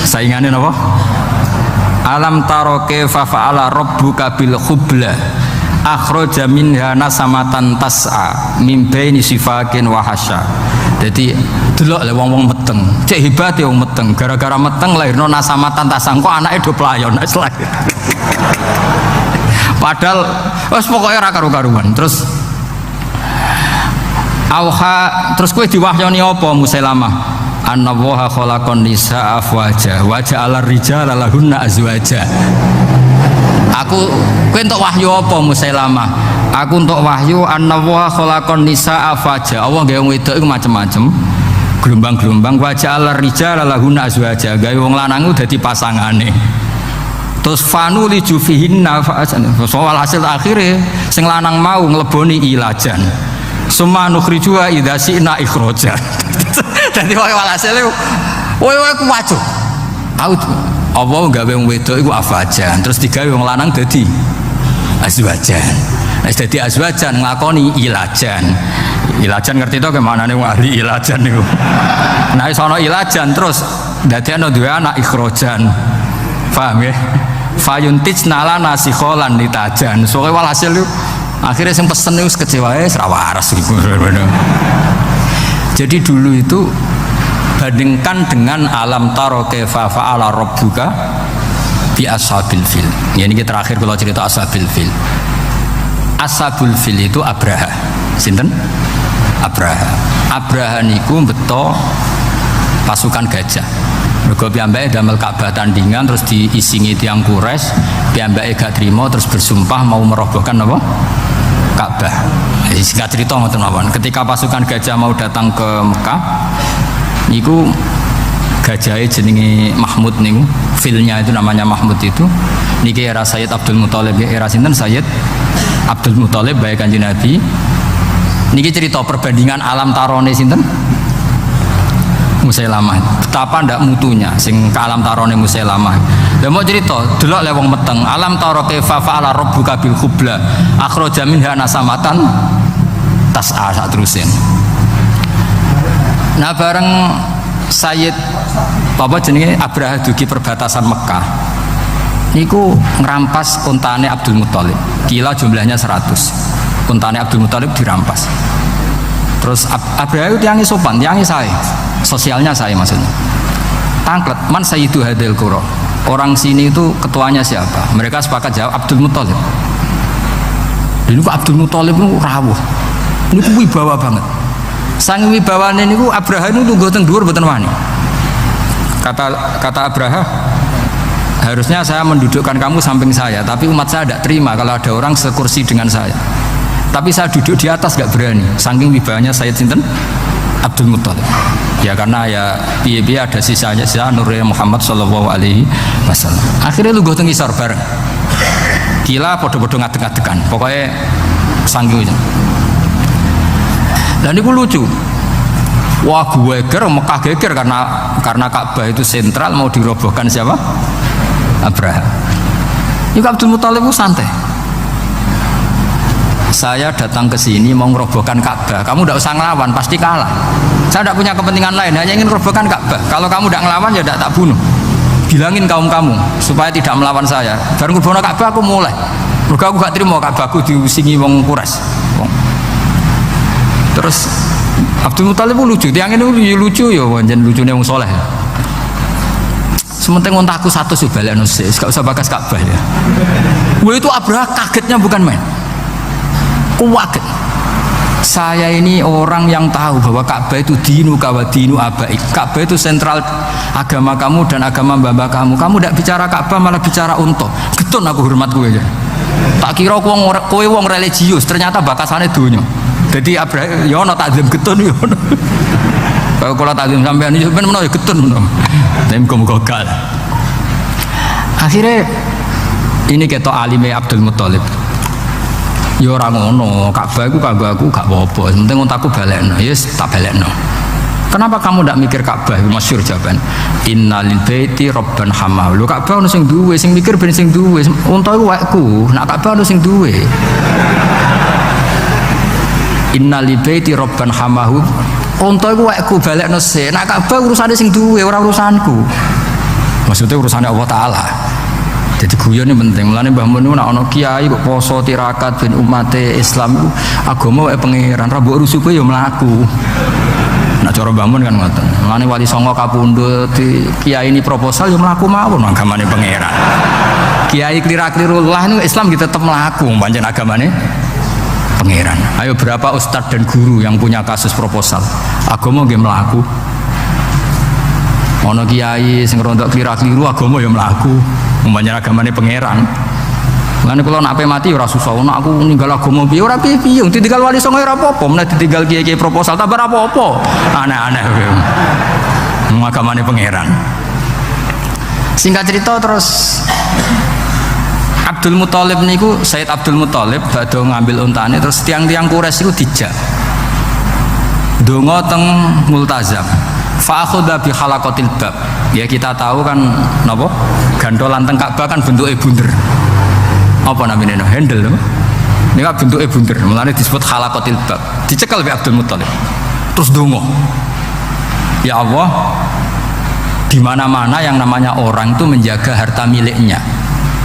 Saingannya apa? Alam taro kaifa fa'ala rabbuka bil khubla akhraja minha nasamatan tas'a min baini sifakin wa hasya. Jadi delok le wong-wong meteng. Cek hebat ya wong meteng. Gara-gara meteng lahirno nasamatan tasang kok anake do playon nek lahir. Padahal wis pokoke ora karu-karuan. Terus terus kowe diwahyoni apa Musailamah? Annallaha khalaqan nisaa afwaja wa ja'ala rijala lahunna azwaja. Kowe entuk wahyu apa Musailamah? Aku entuk wahyu annallaha khalaqan nisaa afwaja. Allah gawe wong wedok iku macam-macam. Gelombang-gelombang wa ja'ala rijala lahunna azwaja. Gawe wong lanang dadi pasangane. Terus fanu li jufihinna soal hasil akhire sing lanang mau ngleboni ilajan. Summa nukhrijuha idza syi'na ikhraja. Dadi walhasil kowe ku wajo. Allah gawe wong wedok iku afajan, terus digawe wong lanang dadi azwajan. Nek dadi azwajan nglakoni ilajan. Ilajan ngerti to kemanane wong ahli ilajan niku. Nah iso ana ilajan terus dadekno duwe anak ikhrajan. Paham ya? Fayuntij nala nasikholan litajan. Soale walhasil akhirnya sing pesen itu kecewa ora waras gitu. Jadi dulu itu bandingkan dengan alam taro kaifa fa'ala rabbuka bi ashabil fil. Ya ini terakhir kalau cerita ashabil fil. Ashabul fil itu Abraha. Sinten? Abraha. Abraha niku beto pasukan gajah. Mergo piyambake damel Ka'bah tandingan terus diisingi tiang Quraisy, piyambake gak trimo terus bersumpah mau merobohkan apa? Ka'bah. Jadi singkat cerita ngoten mawon. Ketika pasukan gajah mau datang ke Mekah, niku gajahe jenenge Mahmud niku, filnya itu namanya Mahmud itu. Niki era Sayyid Abdul Muthalib, era sinten Sayyid Abdul Muthalib bae Kanjeng Nabi. Niki cerita perbandingan alam tarone sinten? Musailamah. Betapa ndak mutunya sing ke alam tarone Musailamah. Lah mau cerita, delok le wong meteng. Alam taro kaifa fa'ala rabbuka bil khubla akhraja minha nasamatan tas'a sak terusin. Nah bareng Sayyid apa jenenge Abraha dugi perbatasan Mekah. Niku ngerampas untane Abdul Muthalib. Kila jumlahnya 100. Untane Abdul Muthalib dirampas. Terus Abraha itu tiangi sopan, tiangi saya. Sosialnya saya maksudnya. Tangklet man sayyidu hadil qura. Orang sini itu ketuanya siapa? Mereka sepakat jawab Abdul Muthalib. Ini kok Abdul Muthalib itu rawuh. Ini ku wibawa banget. Sang wibawane niku Abraha itu tunggu teng dhuwur mboten wani. Kata Abraha, harusnya saya mendudukkan kamu samping saya, tapi umat saya tidak terima kalau ada orang sekursi dengan saya. Tapi saya duduk di atas gak berani. Saking wibawanya Sayyid sinten? Abdul Muthalib. Ya karena ya piye-piye ada sisanya sisa nurnya Muhammad sallallahu alaihi wasallam. Akhirnya lu teng ngisor bareng. Kila podo-podo ngadeg-ngadegan. Pokoknya sanggih aja. Dan itu lucu. Wah gue Mekah geger karena Ka'bah itu sentral mau dirobohkan siapa? Abraham. Ini Abdul Muthalib itu santai. Saya datang ke sini mau merobohkan Ka'bah. Kamu tidak usah ngelawan, pasti kalah. Saya tidak punya kepentingan lain, hanya ingin merobohkan Ka'bah. Kalau kamu tidak ngelawan ya tidak tak bunuh. Bilangin kaum kamu supaya tidak melawan saya. Baru ngurbono Ka'bah aku mulai. Mergo aku gak terima Ka'bahku diusingi wong Quraisy. Terus Abdul Muthalib lucu, tiang ini lucu ya, wanjen lucunya wong soleh. Sementing ngontakku satu sih balik nusis, gak usah bakas Ka'bah ya. Wah itu Abraha kagetnya bukan main. Kuwaget. Saya ini orang yang tahu bahwa Ka'bah itu dinu kawadinu abaik. Ka'bah itu sentral agama kamu dan agama mbah kamu. Kamu tidak bicara Ka'bah malah bicara unta. Getun aku hormat kowe aja. Tak kira kowe wong religius, ternyata bakasane dunya. Jadi Abraha ya ono takzim getun ya ono. Kalau takzim sampean yo ben menawa getun menawa. Tapi muga-muga gal. Akhirnya ini ketok alime Abdul Muthalib. Ya ora ngono, Ka'bah iku kanggo aku gak apa-apa. Penting untaku balekno, yes tak balekno. Kenapa kamu ndak mikir Ka'bah? Masyhur jawaban. Innalil baiti rabban hamahu. Lho Ka'bah ono sing duwe, sing mikir ben sing duwe. Unta iku wekku, nak Ka'bah ono sing duwe. Innalil baiti rabban hamahu. Unta iku wekku balekno sik. Nak Ka'bah urusane sing duwe, ora urusanku. Maksudnya urusannya Allah Ta'ala. Jadi guyon ini penting. Mulane Mbah Mun nak ana kiai kok poso tirakat ben umate Islam iku agama wae pangeran, ra mbok rusuke ya mlaku. Nak cara Mbah Mun kan ngoten. Mulane Wali Songo kapundhut di kiai ini proposal ya mlaku mawon agamane pangeran. Kiai klira-kliru lah niku Islam kita tetep mlaku pancen agamane pangeran. Ayo berapa ustadz dan guru yang punya kasus proposal? Agama nggih mlaku. Ana kiai sing rontok klira-kliru agama ya mlaku. Umpamanya agamane pangeran. Lan kula nak mati ora susah, nek aku ninggal agama piye ora piye-piye, ditinggal Wali Songo ora apa-apa, menawa ditinggal kiai-kiai proposal tak ora apa-apa. Aneh-aneh kowe. Agamane pangeran. Singkat cerita terus Abdul Muthalib niku Sayyid Abdul Muthalib badhe ngambil untane terus tiang-tiang Quraisy iku dijak. Donga teng Multazam. Fa akhadha bi khalaqatil bab. Ya kita tahu kan napa? Gandolan teng Ka'bah kan bentuke bunder. Apa namanya handle napa? Nika bentuke bunder, mulane disebut khalaqatil bab. Dicekel oleh Abdul Muthalib. Terus donga. Ya Allah, di mana-mana yang namanya orang itu menjaga harta miliknya.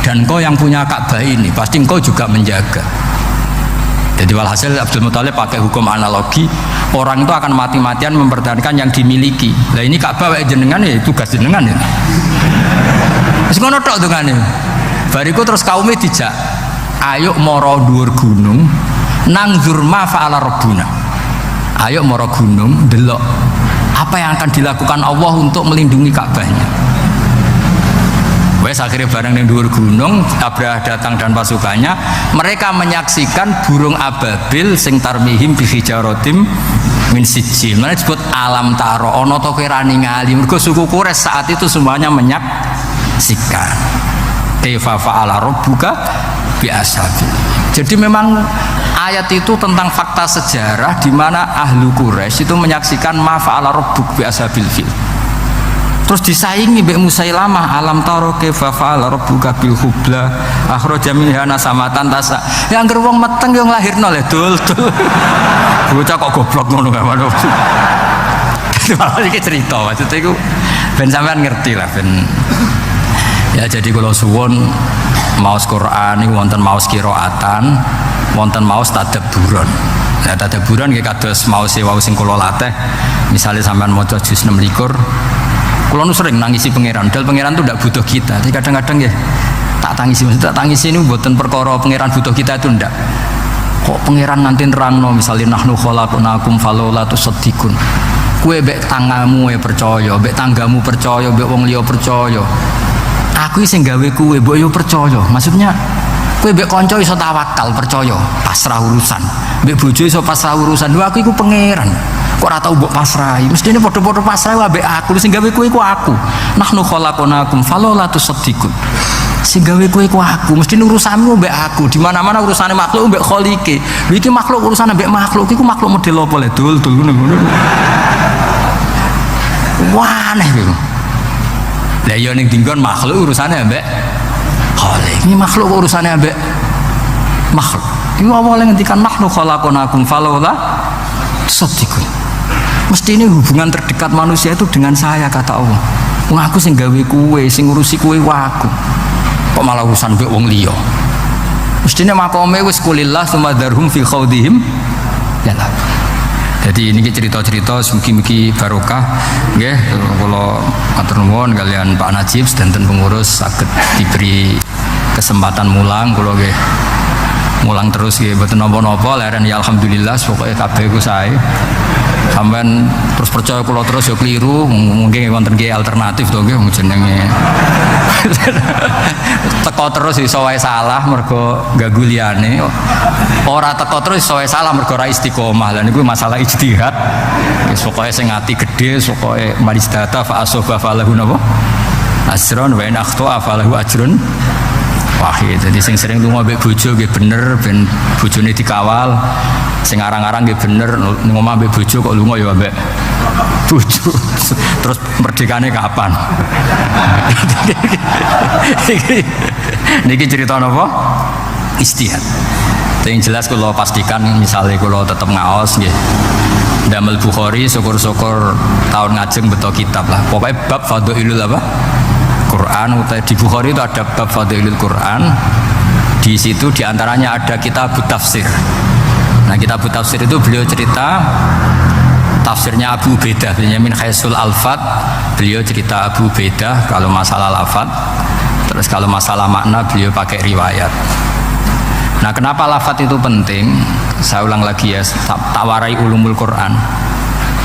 Dan kau yang punya Ka'bah ini pasti engkau juga menjaga. Jadi walhasil Abdul Muthalib pakai hukum analogi, orang itu akan mati-matian mempertahankan yang dimiliki. Lah ini Ka'bah wae jenengan ya tugas jenengan ya. Wis ngono tok dongane. Bariku terus kaumnya dijak, ayo moro dhuwur gunung nang zurma fa'ala rabbuna. Ayo moro gunung delok apa yang akan dilakukan Allah untuk melindungi Ka'bahnya. Wes akhirnya bareng yang dhuwur gunung, Abraha datang dan pasukannya, mereka menyaksikan burung ababil sing tarmihim bi hijaratim min sijil. Mana disebut alam taro ono to kira ningali. Mergo suku Quraisy saat itu semuanya menyaksikan. Kaifa fa'ala rabbuka bi ashabil. Jadi memang ayat itu tentang fakta sejarah di mana ahlu Quraisy itu menyaksikan ma fa'ala rabbuk bi ashabil fil. Terus disaingi mbek Musailamah, alam taro kaifa fa'ala rabbuka bil hubla akhraja minha nasamatan tasa. Ya anggere wong meteng yo nglahirno le dul. Bocah kok goblok ngono gak ono. Malah iki cerita maksudnya iku ben sampean ngerti lah ben. Ya jadi kalau suwun maos Quran niku wonten maos qiraatan, wonten maos tadabburan. Nah tadabburan nggih kados maos wau sing kula latih. Misale sampean maca juz 6 likur kalau nu sering nangisi pangeran, dal pangeran tuh tidak butuh kita. Tapi kadang-kadang ya tak tangisi, maksudnya tak tangisi ini buatan perkara pangeran butuh kita itu ndak. Kok pangeran nanti nerangno, misalnya nahnu khalaqnakum falaula tusaddiqun. Kue bek tanggamu percaya, bek tanggamu percaya, bek wong liya percaya. Aku sing gawe kue, mbok yo percaya. Maksudnya Kowe mbek kanca iso tawakal, percaya, pasrah urusan. Mbek bojo iso pasrah urusan. Lho aku iku pangeran. Kok ora tau mbok pasrahi. Mestine padha-padha pasrah ambek aku, sing gawe kowe iku aku. Nahnu khalaqnakum falola tusaddiqun. Sing gawe kowe iku aku, mesti urusanmu mbek aku. Di mana-mana urusane makhluk mbek Khaliqe. Lho iki makhluk urusane mbek makhluk, iku makhluk model apa le? Dul ngono. Wah, aneh iku. Lah ya ning dinggon makhluk urusane mbek Khaliq. Ini makhluk urusane ambek makhluk. Iku awale ngendikan nahnu khalaqnakum falola tusaddiqun. Mesti ini hubungan terdekat manusia itu dengan saya, kata Allah. Wong aku sing gawe kuwe, sing ngurusi kuwe aku. Kok malah urusan mbek wong liya. Mestine makome wis kulillah sumadarhum fi khaudihim. Ya lah. Jadi ini cerita-cerita mugi-mugi barokah nggih kula matur nuwun kalian Pak Najib sedanten pengurus saged diberi kesempatan mulang kula nggih mulang terus nggih mboten napa-napa leren ya alhamdulillah pokoke kabeh ku sae sampean terus percaya kula terus ya keliru mungkin wonten nggih alternatif to nggih jenenge teko terus iso wae salah mergo gagu liyane ora teko terus iso wae salah mergo ora istiqomah lan niku masalah ijtihad wis pokoke sing ati gedhe pokoke maristata fa asofa falahu napa asron wa in akhta falahu ajrun wahid. Jadi sing sering lunga mbek bojo nggih bener ben bojone dikawal sing arang-arang nggih bener ning omah mbek bojo kok lunga ya mbek bojo terus merdekane kapan niki cerita napa istihad. Yang jelas kalau pastikan misalnya kalau tetap ngaos nggih damel Bukhari syukur-syukur tahun ngajeng beto kitab lah pokoknya bab fadhailul apa Quran. Di Bukhari itu ada bab fadhailul Quran, di situ diantaranya ada kitab tafsir. Nah kitab tafsir itu beliau cerita tafsirnya Abu Ubaidah Binyamin Khaisul Al-Fat. Beliau cerita Abu Ubaidah kalau masalah lafaz, terus kalau masalah makna beliau pakai riwayat. Nah kenapa lafaz itu penting? Saya ulang lagi ya, tawarai ulumul Quran.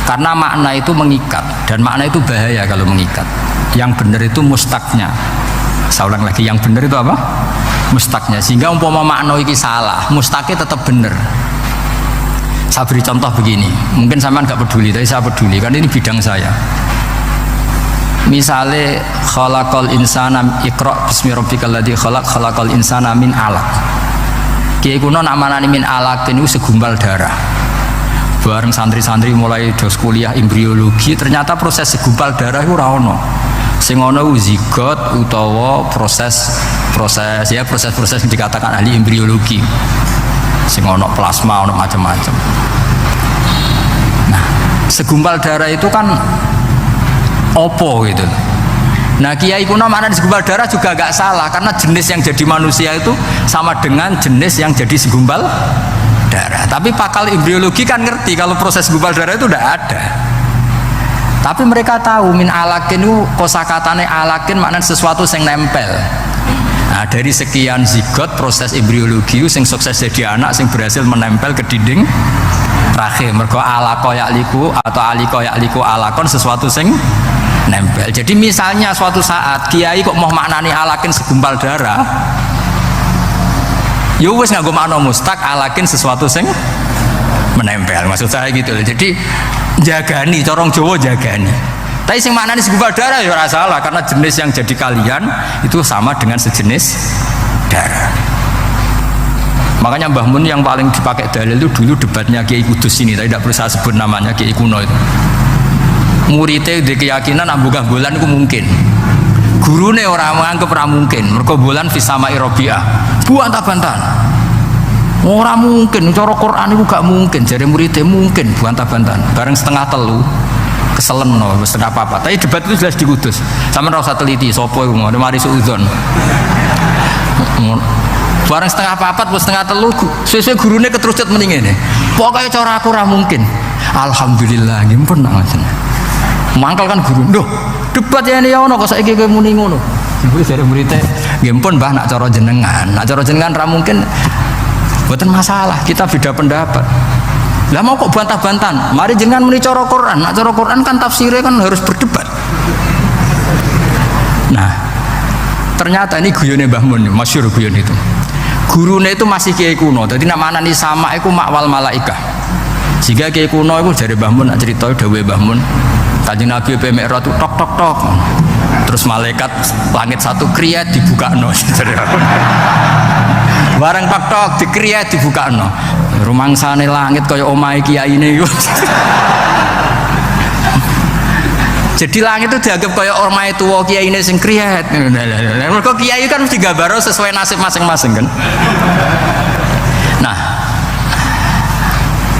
Karena makna itu mengikat dan makna itu bahaya kalau mengikat. Yang benar itu mustaknya. Saya ulang lagi, yang benar itu apa? Mustaknya. Sehingga umpama makna iki salah, mustaknya tetap benar. Saya beri contoh begini. Mungkin sampean nggak peduli, tapi saya peduli karena ini bidang saya. Misalnya khalaqal insana iqra bismi rabbikal ladzi khalaq khalaqal insana min alaq. Kiai kuno nak manani min alaq itu segumpal darah. Bareng santri-santri mulai dos kuliah embriologi ternyata proses segumpal darah itu ora ono. Sing ono zigot utawa proses yang dikatakan ahli embriologi. Sing ono plasma, ono macam-macam. Nah, segumpal darah itu kan opo gitu. Nah kiai kuno mana di segumpal darah juga agak salah karena jenis yang jadi manusia itu sama dengan jenis yang jadi segumpal darah. Tapi pakal embriologi kan ngerti kalau proses segumpal darah itu udah ada. Tapi mereka tahu min alakin itu kosakatane alakin maknanya sesuatu yang nempel. Nah dari sekian zigot proses embriologi yang sukses jadi anak yang berhasil menempel ke dinding rahim. Mergo alaqo ya'liku atau aliko ya'liku alakon sesuatu yang nempel. Jadi misalnya suatu saat kiai kok mau maknani alakin segumpal darah, ya wis nganggo makna mustaq alakin sesuatu sing menempel. Maksud saya gitu loh. Jadi jagani, corong Jawa jagani. Tapi sing maknani segumpal darah ya ora salah karena jenis yang jadi kalian itu sama dengan sejenis darah. Makanya Mbah Mun yang paling dipakai dalil itu dulu debatnya Kiai Kudus ini, tapi tidak perlu saya sebut namanya, Kiai kuno itu. Muridnya di keyakinan ambugah bulan itu mungkin, gurune orang menganggap ora mungkin. Mergo bulan fisama Irobia buantah-bantahan orang mungkin, cara Quran itu gak mungkin. Jadi muridnya mungkin buantah-bantahan bareng setengah telu keselen no, setengah apa. Tapi debat itu jelas di Kudus sama rasa teliti sopo itu mau mari suudzon bareng setengah papat plus setengah telu sesuai gurunya keterucut mendingin pokoknya cara aku ora mungkin. Alhamdulillah ngimpun nangis mangkal kan guru, doh debat ya ini ono kok saiki kowe muni ngono. Ibu dari muridnya, nggih Mbah nak cara jenengan ra mungkin. Mboten masalah, kita beda pendapat. Lah mau kok bantah-bantahan? Mari jenengan muni cara Quran. Nak cara Quran kan tafsirnya kan harus berdebat. Nah, ternyata ini guyone Mbah Mun, masyhur guyon itu. Gurune itu masih kiai kuno. Jadi nama anani sama itu makwal malaikah. Jika kiai kuno itu dari Mbah Mun cerita dawuh Mbah Mun. Kanjeng Nabi Mi'raj itu tok tok tok. Terus malaikat langit satu kriya dibukakno. Bareng tok tok dikriya dibukakno. Rumangsane langit kaya omahe kiyaine iku. Jadi langit itu dianggap kaya omahe tuwa kiyaine sing kriya. Mergo kiai kan mesti gambaro sesuai nasib masing-masing kan. Nah,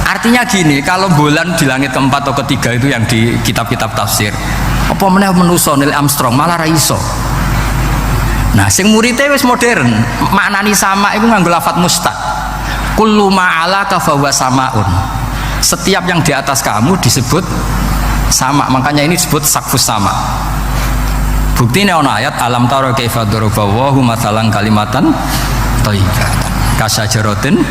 artinya gini, kalau bulan di langit keempat atau ketiga itu yang di kitab-kitab tafsir, apa meneh menuso Neil Armstrong malah ra iso. Nah, sing muridé wis modern, maknani sama iku nganggo lafadz mustaq. Kullu ma'alaka fahuwa samaun. Setiap yang di atas kamu disebut sama, makanya ini disebut sakfus sama. Buktinya ana ayat alam tara kaifa daraballahu mathalan kalimatan thayyibatan kasajaratin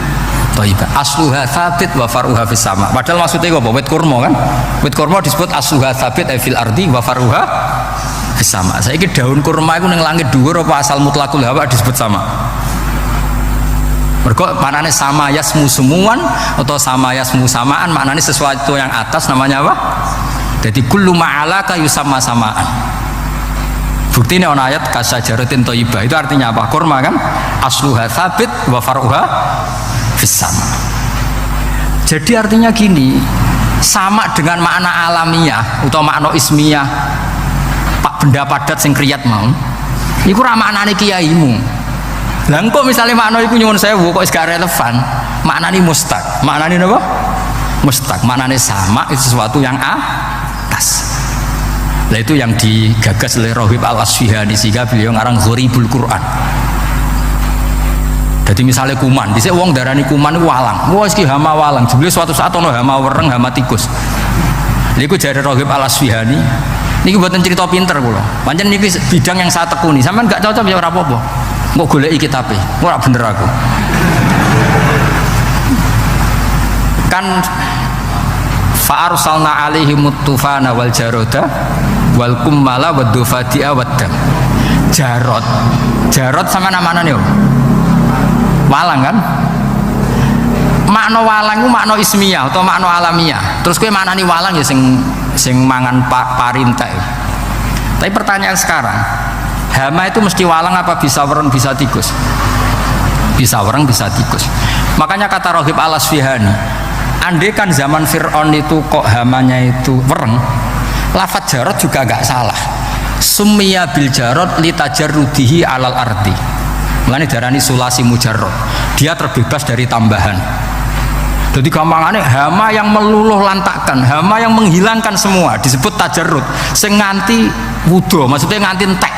thayyibah asluha tsabit wa faruha fis sama. Padahal maksudnya apa? Wit kurma kan? Wit kurma disebut asluha tsabit fil ardi wa faruha fis sama. Saiki daun kurma iku ning langit dhuwur apa asal mutlaqul hawa disebut sama? Mergo maknane sama yasmu semuan atau sama yasmu samaan, maknane sesuatu yang atas namanya apa? Jadi kullu ma'alaka yusamma samaan. Bukti ini ayat kasajaratin thayyibah itu artinya apa? Kurma kan? Asluha tsabit wa faruha fis sama. Jadi artinya gini, sama dengan makna alamiah atau makna ismiyah pak benda padat sing kriyat mau. Iku ra maknane kiaimu. Lah engko misale makna iku nyuwun sewu kok wis gak relevan, maknane mustaq. Maknane napa? Mustaq. Maknane sama itu sesuatu yang atas. Nah itu yang digagas oleh Rohib Al-Asfihani sehingga beliau ngarang Gharibul Quran. Jadi misalnya kuman, dhisik wong darani kuman iku walang. Wah iki hama walang. Jebule suatu saat ono hama wereng, hama tikus. Niku jare Rohib Al-Asfihani. Niki mboten cerita pinter kula. Pancen niki bidang yang saya tekuni. Sampeyan gak cocok ya ora apa-apa. Engko goleki kitabe. Ora bener aku. Kan fa'arsalna alaihim tufana wal jaroda wal kummala wad dufadi'a wad dam. Jarot sama nama yo walang kan, makna walang itu makna ismiyah atau makna alamiah. Terus kowe maknani walang ya sing mangan parintek. Tapi pertanyaan sekarang, hama itu mesti walang apa bisa wereng bisa tikus? Bisa wereng bisa tikus. Makanya kata Rohib Al-Asfihani, andai kan zaman Fir'aun itu kok hamanya itu wereng, lafadz jarot juga gak salah. Summiya bil jarot litajarrudihi alal ardi. Mulane darani sulasi mujarrad. Dia terbebas dari tambahan. Jadi gampangannya hama yang meluluh lantakkan, hama yang menghilangkan semua disebut tajarrud. Sing nganti wudo, maksudnya nganti entek.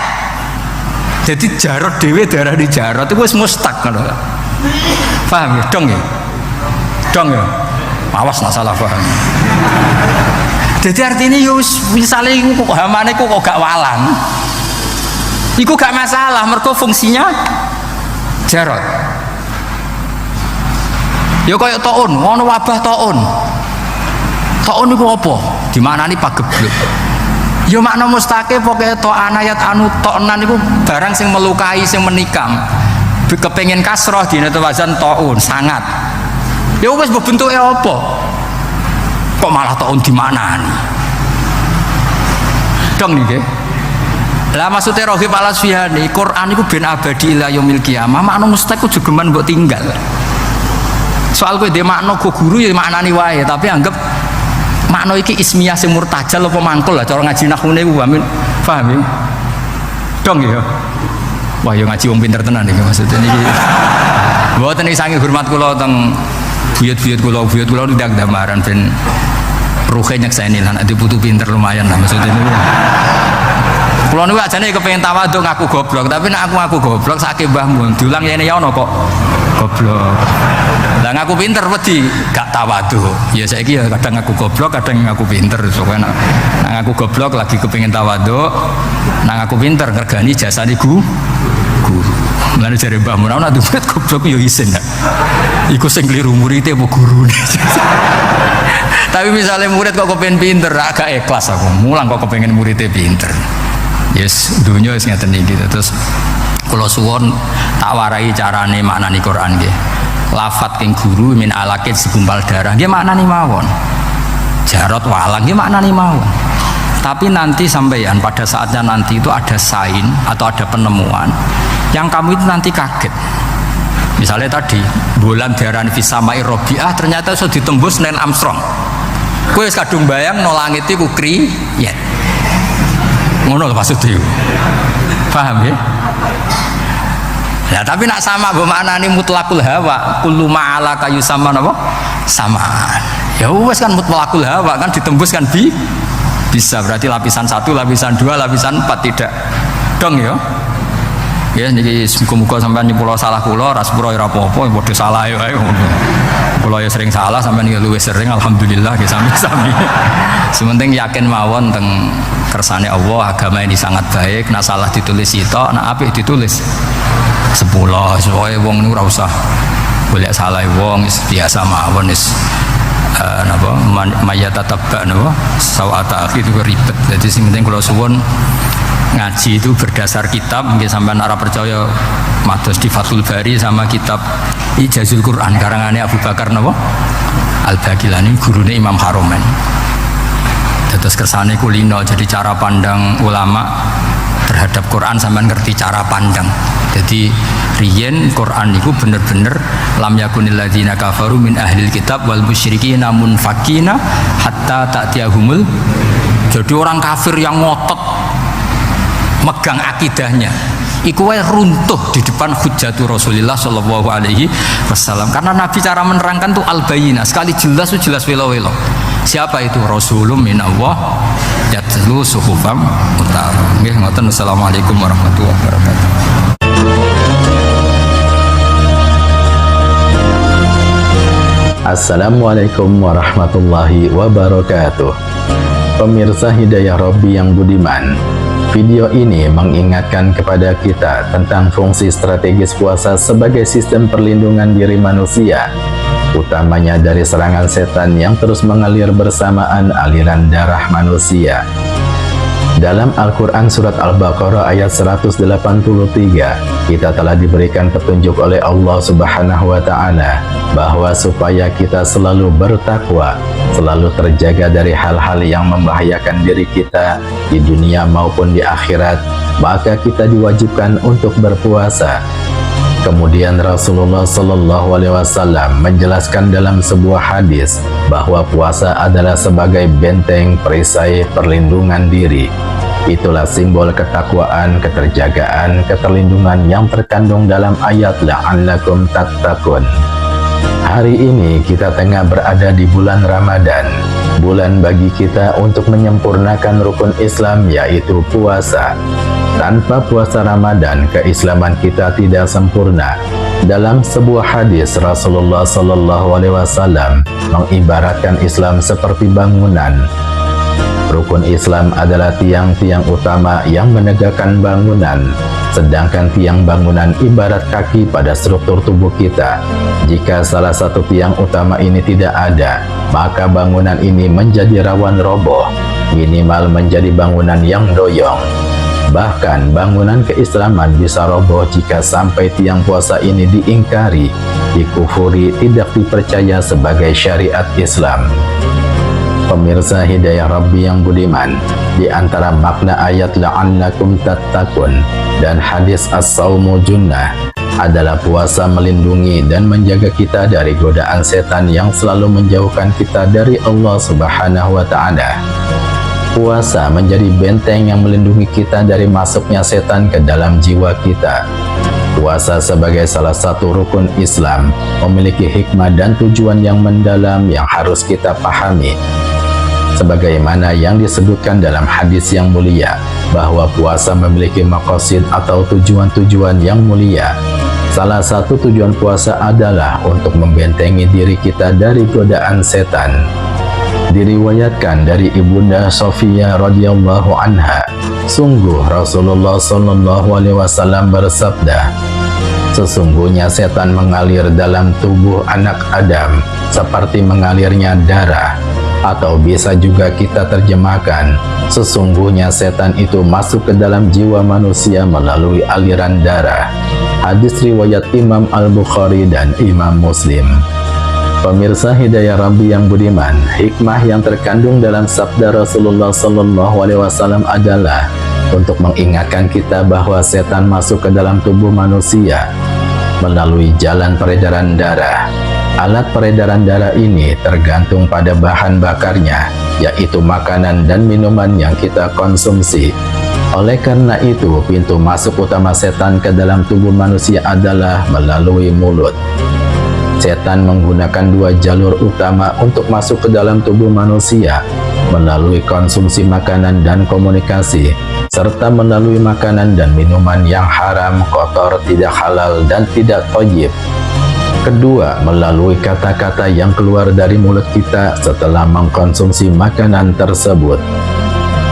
Jadi jarot dhewe darani jarot itu wis mustaq ngono. Paham ya? Dong ya? Dong ya? Awas nak salah paham. Jadi artinya yo misalnya kok hamane kok gak walang. Iku gak masalah, mergo fungsinya jarot. Ya kaya taun, ono wabah taun. Taun iku apa? Dimaknani pagebluk. Ya makna mustaqe pokoke to'an ayat anu to'nan iku barang sing melukai, sing menikam. Kepengin kasroh dina wazan taun, sangat. Ya wis bentuke apa? Kok malah taun dimaknani? Dong niki. Lah maksudnya Rohib Al-Asfihani, Quran itu ben abadi ila yaumil qiyamah, makna mustaq ku jogeman mbok tinggal. Soal kowe dhe makna go guru ya maknani wae, tapi anggap makna iki ismiyah sing murtajal apa mangkul lah cara ngaji nahune ku amin. Paham ya? Dong ya. Wah ya ngaji wong pinter tenan iki maksudnya niki. Mboten iki saking hormat kula teng buyut-buyut kula ndak gambaran ben ruhe nyekseni lan ade putu pinter lumayan lah maksudnya niku. Kulo niku ajane kepengin tawadhu ngaku goblok, tapi nek aku ngaku goblok sakake Mbah Mun diulang yene ya ono kok goblok. Lah ngaku pinter wedi gak tawadhu. Ya saiki ya kadang ngaku goblok, kadang ngaku pinter. Soalnya ngaku goblok lagi kepengin tawadhu, nang ngaku pinter ngergani jasane guru. Mulane jare Mbah Mun ana duit goblok yo isin. Iku sing kliru muridé apa gurune. Tapi misalnya murid kok kepengin pinter, agak ikhlas aku. Mulang kok kepengin muridé pinter. Yes, dunia wis ngeten iki. Terus Kula suwun tak warai carane maknani Quran nggih. Lafat king guru min alakit segumpal darah nggih maknani mawon. Jarot walang nggih maknani mawon. Tapi nanti sampeyan pada saatnya nanti itu ada sain atau ada penemuan yang kamu itu nanti kaget. Misalnya tadi bulan diarani fisamai robiah ternyata sudah ditembus Neil Armstrong. Kowe wis kadung bayang no langit iku kriyet. Ngono lho maksudnya. Paham ya? Ya tapi nak sama bermaknani mutlakul hawa, kullu ma'ala kayu sama apa? Samaan. Ya wes kan mutlakul hawa kan ditembus kan bisa berarti lapisan 1, lapisan 2, lapisan 4 tidak dong ya. Ya niki muga-muga sampean nyepuro salah kula, ora sepuro ora apa-apa, padha salah ya ae. Kula ya sering salah sampean ya luwih sering alhamdulillah nggih sami-sami. Sementing yakin mawon teng kersane Allah, agama ini sangat baik, nak salah ditulis itu, nak apik ditulis 10. Soale wong niku ora usah golek salah wong, biasa mawon wis napa mayata tabak napa sawata itu ribet. Jadi sing penting kula suwun ngaji itu berdasar kitab, mungkin sampean ora percaya mados di Fathul Bari sama kitab Ijazul Quran karangane Abu Bakar napa Al-Baqilani gurune Imam Haromen. Terus kersane kulino, jadi cara pandang ulama terhadap Quran sampean ngerti cara pandang. Jadi riyen Quran itu bener-bener lam yakunil ladzina kafaru min ahlil kitab wal musyrikin munfakina hatta ta'tiyahumul. Jadi orang kafir yang ngotot megang akidahnya iku wae runtuh di depan hujjatu Rasulullah sallallahu alaihi wasallam, karena Nabi cara menerangkan tuh al-bayyinah, sekali jelas jelas welo-welo. Siapa itu? Rasulun minallah yatlu suhufam mutahharah. Nggih ngoten. Assalamualaikum warahmatullahi wabarakatuh. Assalamualaikum warahmatullahi wabarakatuh. Pemirsa Hidayah Robbi yang budiman, video ini mengingatkan kepada kita tentang fungsi strategis puasa sebagai sistem perlindungan diri manusia, utamanya dari serangan setan yang terus mengalir bersamaan aliran darah manusia. Dalam Al-Quran Surat Al-Baqarah ayat 183, kita telah diberikan petunjuk oleh Allah Subhanahu wa Ta'ala bahwa supaya kita selalu bertakwa, selalu terjaga dari hal-hal yang membahayakan diri kita di dunia maupun di akhirat, maka kita diwajibkan untuk berpuasa. Kemudian Rasulullah Sallallahu Alaihi Wasallam menjelaskan dalam sebuah hadis bahwa puasa adalah sebagai benteng perisai perlindungan diri. Itulah simbol ketakwaan, keterjagaan, keterlindungan yang terkandung dalam ayat la'allakum tattaqun. Hari ini kita tengah berada di bulan Ramadan, bulan bagi kita untuk menyempurnakan rukun Islam yaitu puasa. Tanpa puasa Ramadan, keislaman kita tidak sempurna. Dalam sebuah hadis, Rasulullah Sallallahu Alaihi Wasallam mengibaratkan Islam seperti bangunan. Rukun Islam adalah tiang-tiang utama yang menegakkan bangunan, sedangkan tiang bangunan ibarat kaki pada struktur tubuh kita. Jika salah satu tiang utama ini tidak ada, maka bangunan ini menjadi rawan roboh, minimal menjadi bangunan yang doyong. Bahkan bangunan keislaman bisa roboh jika sampai tiang puasa ini diingkari, dikufuri, tidak dipercaya sebagai syariat Islam. Pemirsa Hidayah Rabbi yang budiman, di antara makna ayat la'allakum tattaqun dan hadis as-saumu junnah adalah puasa melindungi dan menjaga kita dari godaan setan yang selalu menjauhkan kita dari Allah Subhanahu wa Ta'ala. Puasa menjadi benteng yang melindungi kita dari masuknya setan ke dalam jiwa kita. Puasa sebagai salah satu rukun Islam memiliki hikmah dan tujuan yang mendalam yang harus kita pahami. Sebagaimana yang disebutkan dalam hadis yang mulia, bahwa puasa memiliki maqasid atau tujuan-tujuan yang mulia. Salah satu tujuan puasa adalah untuk membentengi diri kita dari godaan setan. Diriwayatkan dari Ibunda Sofia radhiyallahu anha, sungguh Rasulullah sallallahu alaihi wasallam bersabda, sesungguhnya setan mengalir dalam tubuh anak Adam seperti mengalirnya darah. Atau bisa juga kita terjemahkan, sesungguhnya setan itu masuk ke dalam jiwa manusia melalui aliran darah. Hadis riwayat Imam Al-Bukhari dan Imam Muslim. Pemirsa Hidayah Rabbi yang budiman, hikmah yang terkandung dalam sabda Rasulullah SAW adalah untuk mengingatkan kita bahwa setan masuk ke dalam tubuh manusia melalui jalan peredaran darah. Alat peredaran darah ini tergantung pada bahan bakarnya, yaitu makanan dan minuman yang kita konsumsi. Oleh karena itu, pintu masuk utama setan ke dalam tubuh manusia adalah melalui mulut. Setan menggunakan dua jalur utama untuk masuk ke dalam tubuh manusia, melalui konsumsi makanan dan komunikasi, serta melalui makanan dan minuman yang haram, kotor, tidak halal, dan tidak thayyib. Kedua, melalui kata-kata yang keluar dari mulut kita setelah mengkonsumsi makanan tersebut.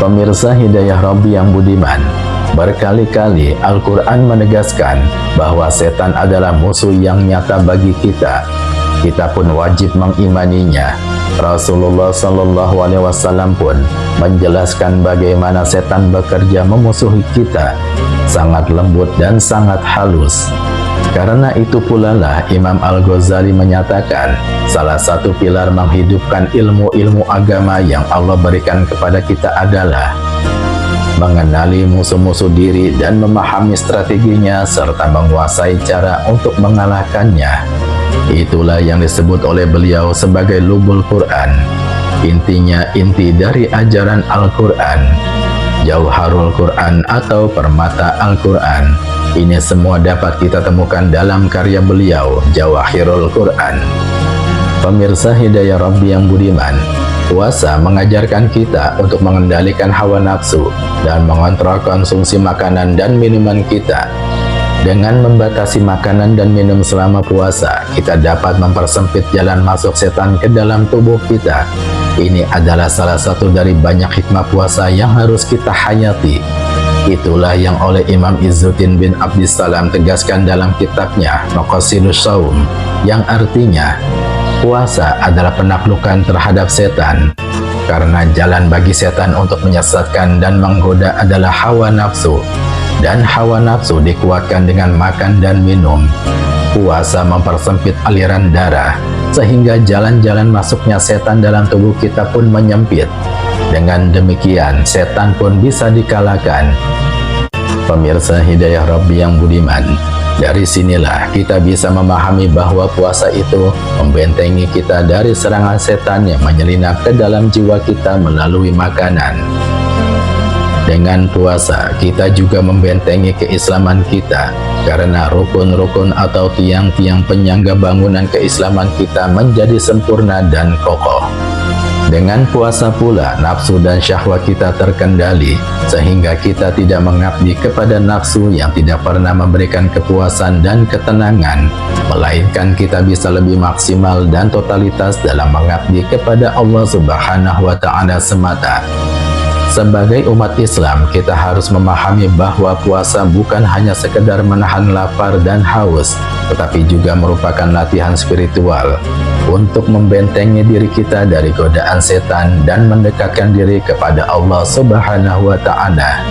Pemirsa Hidayah Rabbi yang budiman, berkali-kali Al-Quran menegaskan bahwa setan adalah musuh yang nyata bagi kita. Kita pun wajib mengimaninya. Rasulullah SAW pun menjelaskan bagaimana setan bekerja memusuhi kita, sangat lembut dan sangat halus. Karena itu pula lah Imam Al-Ghazali menyatakan, salah satu pilar menghidupkan ilmu-ilmu agama yang Allah berikan kepada kita adalah mengenali musuh-musuh diri dan memahami strateginya serta menguasai cara untuk mengalahkannya. Itulah yang disebut oleh beliau sebagai lubul Quran. Intinya inti dari ajaran Al-Quran, Jauharul Quran atau permata Al-Quran. Ini semua dapat kita temukan dalam karya beliau, Jawahirul Quran. Pemirsa Hidayah Rabbi yang budiman, puasa mengajarkan kita untuk mengendalikan hawa nafsu dan mengontrol konsumsi makanan dan minuman kita. Dengan membatasi makanan dan minum selama puasa, kita dapat mempersempit jalan masuk setan ke dalam tubuh kita. Ini adalah salah satu dari banyak hikmah puasa yang harus kita hayati. Itulah yang oleh Imam Izzuddin bin Abdissalam tegaskan dalam kitabnya Maqasidus Shaum, yang artinya puasa adalah penaklukan terhadap setan, karena jalan bagi setan untuk menyesatkan dan menggoda adalah hawa nafsu, dan hawa nafsu dikuatkan dengan makan dan minum. Puasa mempersempit aliran darah, sehingga jalan-jalan masuknya setan dalam tubuh kita pun menyempit. Dengan demikian, setan pun bisa dikalahkan. Pemirsa Hidayah Rabbi yang budiman, dari sinilah kita bisa memahami bahwa puasa itu membentengi kita dari serangan setan yang menyelinap ke dalam jiwa kita melalui makanan. Dengan puasa, kita juga membentengi keislaman kita, karena rukun-rukun atau tiang-tiang penyangga bangunan keislaman kita menjadi sempurna dan kokoh. Dengan puasa pula, nafsu dan syahwat kita terkendali, sehingga kita tidak mengabdi kepada nafsu yang tidak pernah memberikan kepuasan dan ketenangan, melainkan kita bisa lebih maksimal dan totalitas dalam mengabdi kepada Allah Subhanahu wa Ta'ala semata. Sebagai umat Islam, kita harus memahami bahwa puasa bukan hanya sekedar menahan lapar dan haus, tetapi juga merupakan latihan spiritual untuk membentengi diri kita dari godaan setan dan mendekatkan diri kepada Allah Subhanahu wa Ta'ala.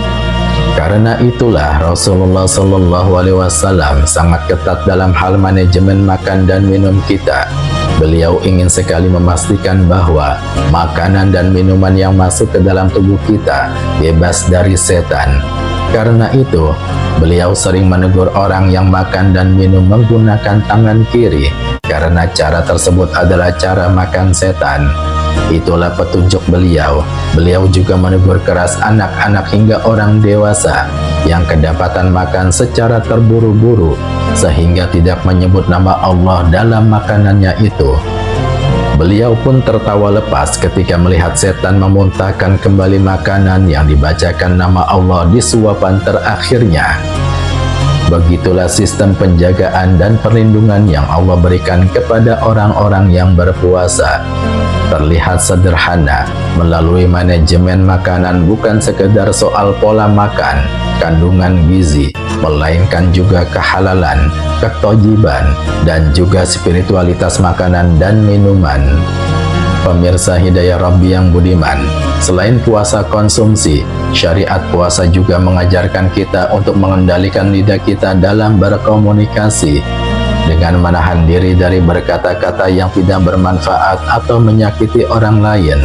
Karena itulah Rasulullah SAW sangat ketat dalam hal manajemen makan dan minum kita. Beliau ingin sekali memastikan bahwa makanan dan minuman yang masuk ke dalam tubuh kita bebas dari setan. Karena itu, beliau sering menegur orang yang makan dan minum menggunakan tangan kiri, karena cara tersebut adalah cara makan setan. Itulah petunjuk beliau. Beliau juga menegur keras anak-anak hingga orang dewasa yang kedapatan makan secara terburu-buru, sehingga tidak menyebut nama Allah dalam makanannya itu. Beliau pun tertawa lepas ketika melihat setan memuntahkan kembali makanan yang dibacakan nama Allah di suapan terakhirnya. Begitulah sistem penjagaan dan perlindungan yang Allah berikan kepada orang-orang yang berpuasa. Terlihat sederhana, melalui manajemen makanan bukan sekedar soal pola makan, kandungan gizi, melainkan juga kehalalan, ketojiban, dan juga spiritualitas makanan dan minuman. Pemirsa Hidayah Rabbi yang budiman, selain puasa konsumsi, syariat puasa juga mengajarkan kita untuk mengendalikan lidah kita dalam berkomunikasi. Dengan menahan diri dari berkata-kata yang tidak bermanfaat atau menyakiti orang lain,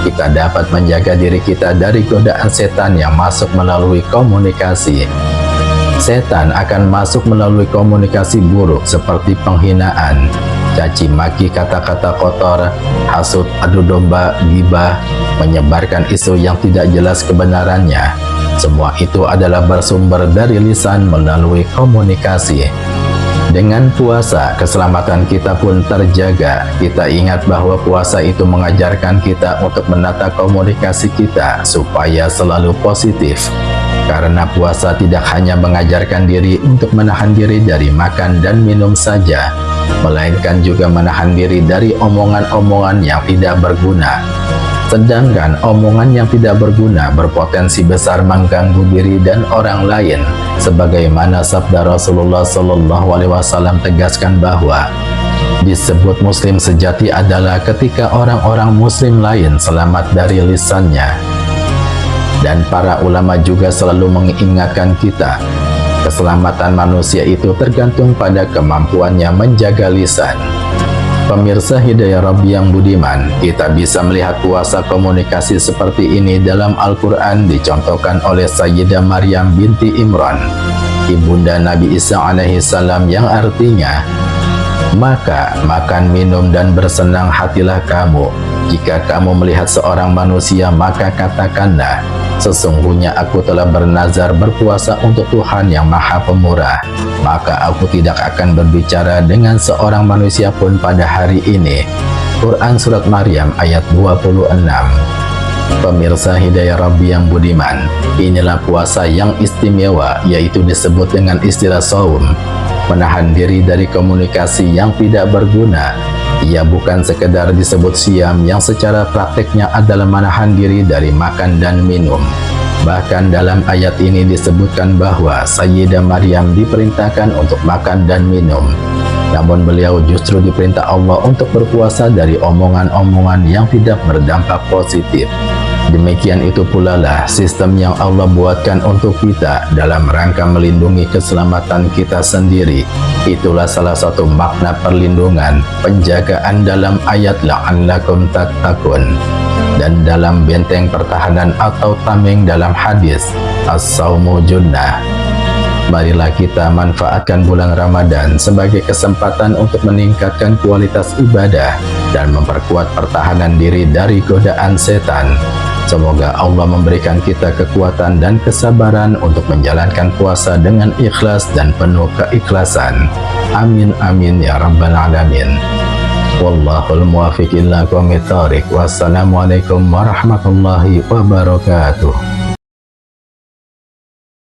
kita dapat menjaga diri kita dari godaan setan yang masuk melalui komunikasi. Setan akan masuk melalui komunikasi buruk seperti penghinaan, caci maki, kata-kata kotor, hasut, adu domba, ghibah, menyebarkan isu yang tidak jelas kebenarannya. Semua itu adalah bersumber dari lisan melalui komunikasi. Dengan puasa, keselamatan kita pun terjaga. Kita ingat bahwa puasa itu mengajarkan kita untuk menata komunikasi kita supaya selalu positif. Karena puasa tidak hanya mengajarkan diri untuk menahan diri dari makan dan minum saja, melainkan juga menahan diri dari omongan-omongan yang tidak berguna. Sedangkan omongan yang tidak berguna berpotensi besar mengganggu diri dan orang lain, sebagaimana sabda Rasulullah SAW tegaskan bahwa disebut muslim sejati adalah ketika orang-orang muslim lain selamat dari lisannya. Dan para ulama juga selalu mengingatkan kita, keselamatan manusia itu tergantung pada kemampuannya menjaga lisan. Pemirsa Hidayah Rabbi yang budiman, kita bisa melihat puasa komunikasi seperti ini dalam Al-Quran dicontohkan oleh Sayyidah Maryam binti Imran, ibunda Nabi Isa alaihissalam, yang artinya, maka makan, minum, dan bersenang hatilah kamu. Jika kamu melihat seorang manusia, maka katakanlah, sesungguhnya aku telah bernazar berpuasa untuk Tuhan yang Maha Pemurah, maka aku tidak akan berbicara dengan seorang manusia pun pada hari ini. Quran Surat Maryam ayat 26. Pemirsa Hidayah Rabbi yang budiman, inilah puasa yang istimewa, yaitu disebut dengan istilah saum, menahan diri dari komunikasi yang tidak berguna. Ia bukan sekedar disebut siam yang secara prakteknya adalah menahan diri dari makan dan minum. Bahkan dalam ayat ini disebutkan bahwa Sayyidah Maryam diperintahkan untuk makan dan minum. Namun beliau justru diperintah Allah untuk berpuasa dari omongan-omongan yang tidak berdampak positif. Demikian itu pula lah sistem yang Allah buatkan untuk kita dalam rangka melindungi keselamatan kita sendiri. Itulah salah satu makna perlindungan, penjagaan dalam ayat la'allakum tattaqun, dan dalam benteng pertahanan atau tameng dalam hadis as-saumu junnah. Marilah kita manfaatkan bulan Ramadan sebagai kesempatan untuk meningkatkan kualitas ibadah dan memperkuat pertahanan diri dari godaan setan. Semoga Allah memberikan kita kekuatan dan kesabaran untuk menjalankan puasa dengan ikhlas dan penuh keikhlasan. Amin amin ya rabbal alamin. Wallahul muwaffiq ila aqwamit thoriq. Wassalamualaikum warahmatullahi wabarakatuh.